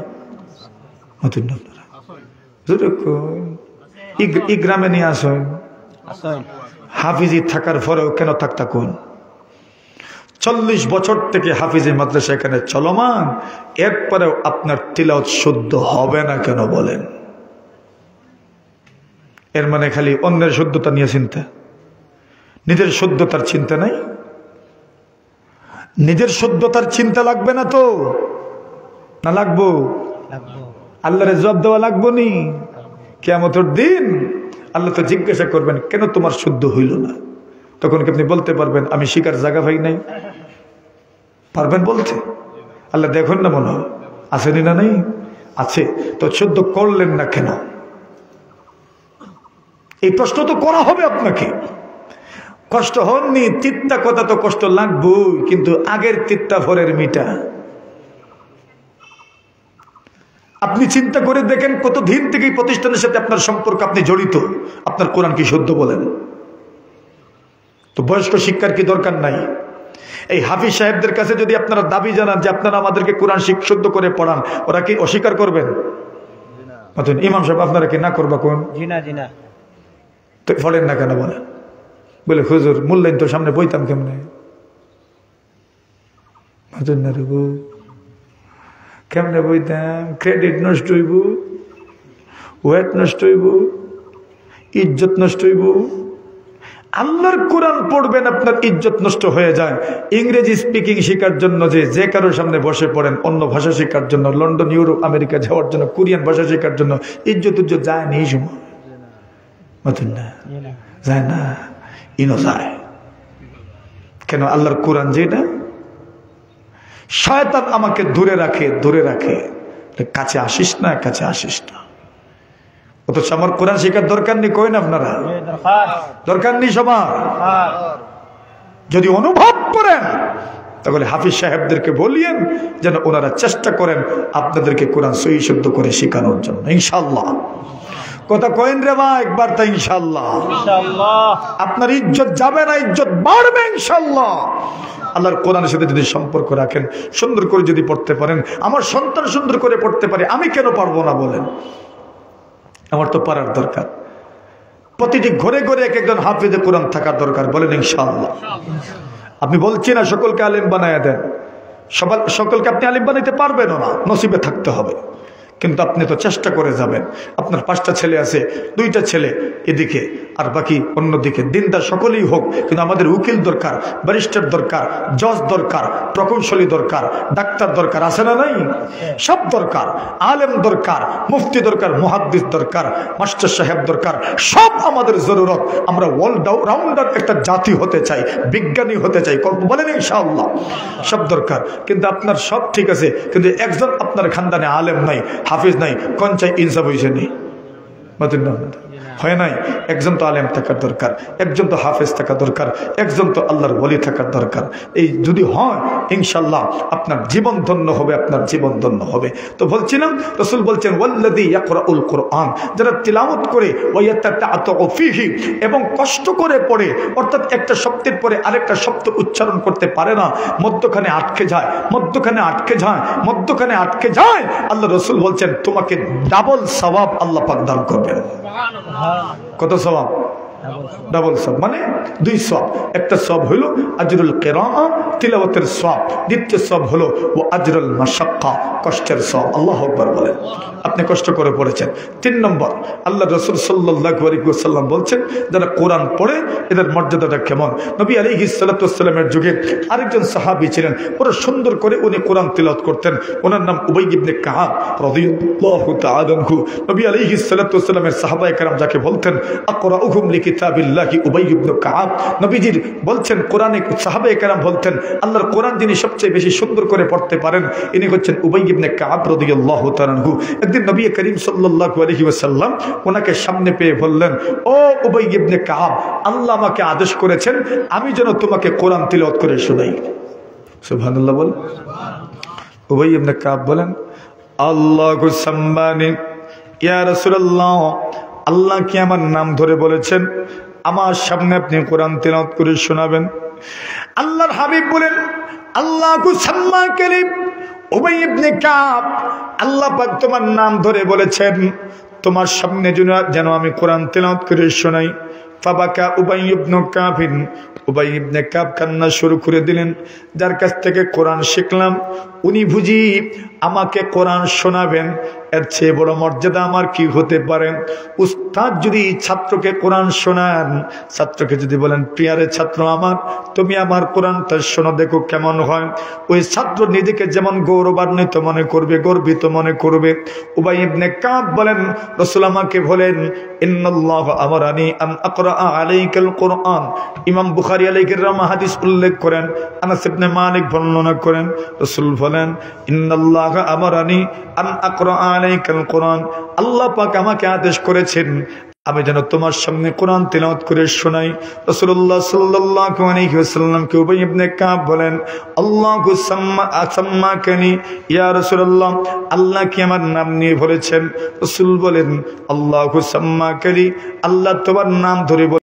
এই গ্রামে নিয়ে আসেন, হাফিজি থাকার পরেও কেন থাকতা কোন? 40 বছর থেকে হাফিজি মাদ্রাসা এখানে চলমান, এরপরেও আপনার তিলাওয়াত শুদ্ধ হবে না কেন বলেন? এর মানে খালি অন্যের শুদ্ধতা নিয়ে চিন্তা, নিজের শুদ্ধতার চিন্তা নাই? নিজের শুদ্ধতার চিন্তা লাগবে না তো? না লাগবো? আল্লাহরে জবাব দেওয়া লাগবো নি? কিয়ামতের দিন আল্লাহ তো জিজ্ঞাসা করবেন, কেন তোমার শুদ্ধ হইল না? তখন কি আপনি বলতে পারবেন আমি শিকার জায়গা পাই নাই? পারবেন বলতে? আল্লাহ দেখুন না, মনে হয় আসেনি না? নেই, আছে। তো শুদ্ধ করলেন না কেন? এই প্রশ্ন তো করা হবে আপনাকে। কষ্ট হননি, তিত্তা কথা তো কষ্ট লাগবই, কিন্তু আগের তিত্তা ভরের মিটা। আপনি চিন্তা করে দেখেন কত দিন থেকে এই প্রতিষ্ঠানের সাথে আপনার সম্পর্ক, আপনি জড়িত, আপনার কোরআন কি শুদ্ধ বলেন? তো বয়স্ক শিক্ষার কি দরকার নাই? এই হাফিজ সাহেবদের কাছে যদি আপনারা দাবি জানান যে আপনারা আমাদেরকে কোরআন শুদ্ধ করে পড়ান, ওরা কি অস্বীকার করবেন? ইমাম সাহেব আপনারা কি না করবা কোন? তো পড়েন না কেন বলেন? বলে হুজুর মূল্যায়ন তো সামনে বইতাম কেমনে? কেমনে বইতাম? ক্রেডিট নষ্ট হইব, ওয়েট নষ্ট হইব, ইজ্জত নষ্ট হইব। আল্লাহর কোরআন পড়বেন, আপনার ইজ্জত নষ্ট হয়ে যায়। ইংরেজি স্পিকিং শেখার জন্য যে কারোর সামনে বসে পড়েন, অন্য ভাষা শেখার জন্য, লন্ডন, ইউরোপ, আমেরিকা যাওয়ার জন্য, কোরিয়ান ভাষা শেখার জন্য, ইজ্জত যায় না এই সময়? যায় না, ইনো যায় কেন? আল্লাহর কোরআন যেটা, শয়তান আমাকে দূরে রাখে, দূরে রাখে, কাছে আসিস না, কাছে আসিস না। অথচ আমার কোরআন শেখার দরকার নেই, কই না আপনারা? দরকার নেই সবার। যদি অনুভব করেন তাহলে হাফিজ সাহেবদেরকে বলিয়েন যেন ওনারা চেষ্টা করেন আপনাদেরকে কোরআন সহি শুদ্ধ করে শেখানোর জন্য, ইনশাআল্লাহ। কথা কয়েন রে বা একবার, তাই ইনশাআল্লাহ। আপনার ইজ্জত যাবে না, ইজ্জত বাড়বে ইনশাআল্লাহ। আল্লাহর কোরআনের সাথে যদি সম্পর্ক রাখেন, সুন্দর করে যদি পড়তে পারেন, আমার সন্তান সুন্দর করে পড়তে পারে, আমি কেন পারবো না বলেন? আমার তো পারার দরকার। প্রতিটি ঘরে ঘরে এক একজন হাফিজে কোরআন থাকার দরকার, বলেন ইনশাআল্লাহ। আপনি বলছি না সকলকে আলেম বানায় দেন, সকলকে আপনি আলেম বানাইতে পারবেন না, নসিবে থাকতে হবে। কিন্তু আপনি তো চেষ্টা করে যাবেন। আপনার 5টা ছেলে আছে, 2টা ছেলে এদিকে আর বাকি অন্যদিকে, দিনদার সকলেই হোক, কিন্তু আমাদের উকিল দরকার, ব্যারিস্টার দরকার, জজ দরকার, প্রকৌশলী দরকার, ডাক্তার দরকার, আছে না নাই? সব দরকার। আলেম দরকার, মুফতি দরকার, মুহাদ্দিস দরকার, মাস্টার সাহেব দরকার, সব আমাদের জরুরত। আমরা অলরাউন্ডার একটা জাতি হতে চাই, বিজ্ঞানী হতে চাই, বলেন ইনশাআল্লাহ। সব দরকার। কিন্তু আপনার সব ঠিক আছে, কিন্তু একজন আপনার খানদানে আলেম নাই, হাফিজ নাই, কোন চাই ইনসাফ হয়েছে নেই? হয় নাই? একজন তো আলেম থাকার দরকার, একজন তো হাফেজ থাকা দরকার, একজন তো আল্লাহর ওলি থাকার দরকার। এই যদি হয় ইনশাআল্লাহ আপনার জীবন ধন্য হবে, আপনার জীবন ধন্য হবে। তো বলছিলাম রাসূল বলছেন ওয়াল্লাযী ইয়াকরাউল কুরআন, যারা তিলাওয়াত করে ওয়ায়াতাতাআতু ফীহি, এবং কষ্ট করে পড়ে, অর্থাৎ একটা শব্দের পরে আরেকটা শব্দ উচ্চারণ করতে পারে না, মধ্যখানে আটকে যায়, মধ্যখানে আটকে যায়, মধ্যখানে আটকে যায়, আল্লাহ রাসূল বলছেন তোমাকে ডাবল সওয়াব আল্লাহ পাক দান করবেন। কত সওয়াব? ডাবল সওয়াব, মানে দুই সওয়াব। একটা সওয়াব হলো আজরুল কিরাআ, তিলাওয়াতের সওয়াব। দ্বিতীয় সওয়াব হলো ও আজরুল মাশাক্কা, কষ্টের সওয়াব। আল্লাহু আকবার বলেন। আপনি কষ্ট করে পড়েছেন। 3 নম্বর, আল্লাহ রাসূল সাল্লাল্লাহু আলাইহি ওয়াসাল্লাম বলছেন যারা কোরআন পড়ে এদের মর্যাদাটা কেমন। নবী আলাইহিস সালাতু ওয়াসসালামের যুগে আরেকজন সাহাবী ছিলেন, বড় সুন্দর করে উনি কোরআন তিলাওয়াত করতেন। ওনার নাম উবাই ইবনে কাব রাদিয়াল্লাহু তাআলা আনহু। নবী আলাইহিস সালাতু ওয়াসসালামের সাহাবায়ে কেরাম যাকে বলতেন আকরাউহুম লিকিতাবিল্লাহি উবাই ইবনে কাব, নবীজির বলছেন কোরআনে সাহাবায়ে কেরাম বলতেন আল্লাহর কোরআন যিনি সবচেয়ে বেশি সুন্দর করে পড়তে পারেন ইনি হচ্ছেন উবাই ইবনে কাব রাদিয়াল্লাহু তাআলা আনহু। একদিন নবী করিম সাল্লাল্লাহু আলাইহি ওয়াসাল্লাম ওনাকে সামনে পেয়ে বললেন, ও উবাই ইবনে কাব, আল্লাহ আমাকে আদেশ করেছেন আমি যেন তোমাকে কোরআন তিলাওয়াত করে শোনাই। সুবহানাল্লাহ বল। উবাই ইবনে কাব বলেন আল্লাহু সাম্মানি ইয়া রাসূলুল্লাহ, আল্লাহ কি আমার নাম ধরে বলেছেন আমার সামনে আপনি কোরআন তিলাওয়াত করে শোনাবেন? আল্লাহর হাবিব বলেন আল্লাহু সাম্মাকানি উবাই ইবনে কাব, আল্লাহ পাক তোমার নাম ধরে বলেছেন তোমার সামনে যেন আমি কোরআন তিলাওয়াত করে শোনাই। ফাবাকা উবাই ইবনে কাব, উবাই ইবনে কাব কান্না শুরু করে দিলেন। যার কাছ থেকে কোরআন শিখলাম উনি বুঝি আমাকে কোরআন শোনাবেন, এর চেয়ে বড় মর্যাদা আমার কি হতে পারে? উস্তাদ যদি ছাত্রকে কোরআন শোনান, ছাত্রকে যদি বলেন প্রিয়ারে ছাত্র আমার তুমি আমার কোরআনটা শোনো দেখো কেমন হয়, ওই ছাত্র নিজেকে যেমন গৌরবান্বিত মনে করবে, গর্বিত মনে করবে। উবাই ইবনে কাব বলেন রাসূল আমাকে বলেন ইন্নাল্লাহু আমারানি আন আকরা আলাইকাল কুরআন। ইমাম বুখারী আলাইহির রহমাহ হাদিস উল্লেখ করেন, আনাস ইবনে মালিক বর্ণনা করেন, রাসূল বলেন ইন্নাল্লাহু আমারানি আন আকরা আলাইকাল কুরআন, আল্লাহ পাক আমাকে আদেশ করেছেন আমি যেন তোমার সামনে কোরআন তিলাওয়াত করে শোনাই। রাসূলুল্লাহ সাল্লাল্লাহু আলাইহি ওয়াসাল্লামকে উবাই ইবনে কাব বলেন আল্লাহু সাম্মাকানি ইয়া রাসূলুল্লাহ, আল্লাহ কি আমার নাম নিয়ে বলেছেন? রাসূল বলেন আল্লাহু সাম্মাকানি, আল্লাহ তোমার নাম ধরে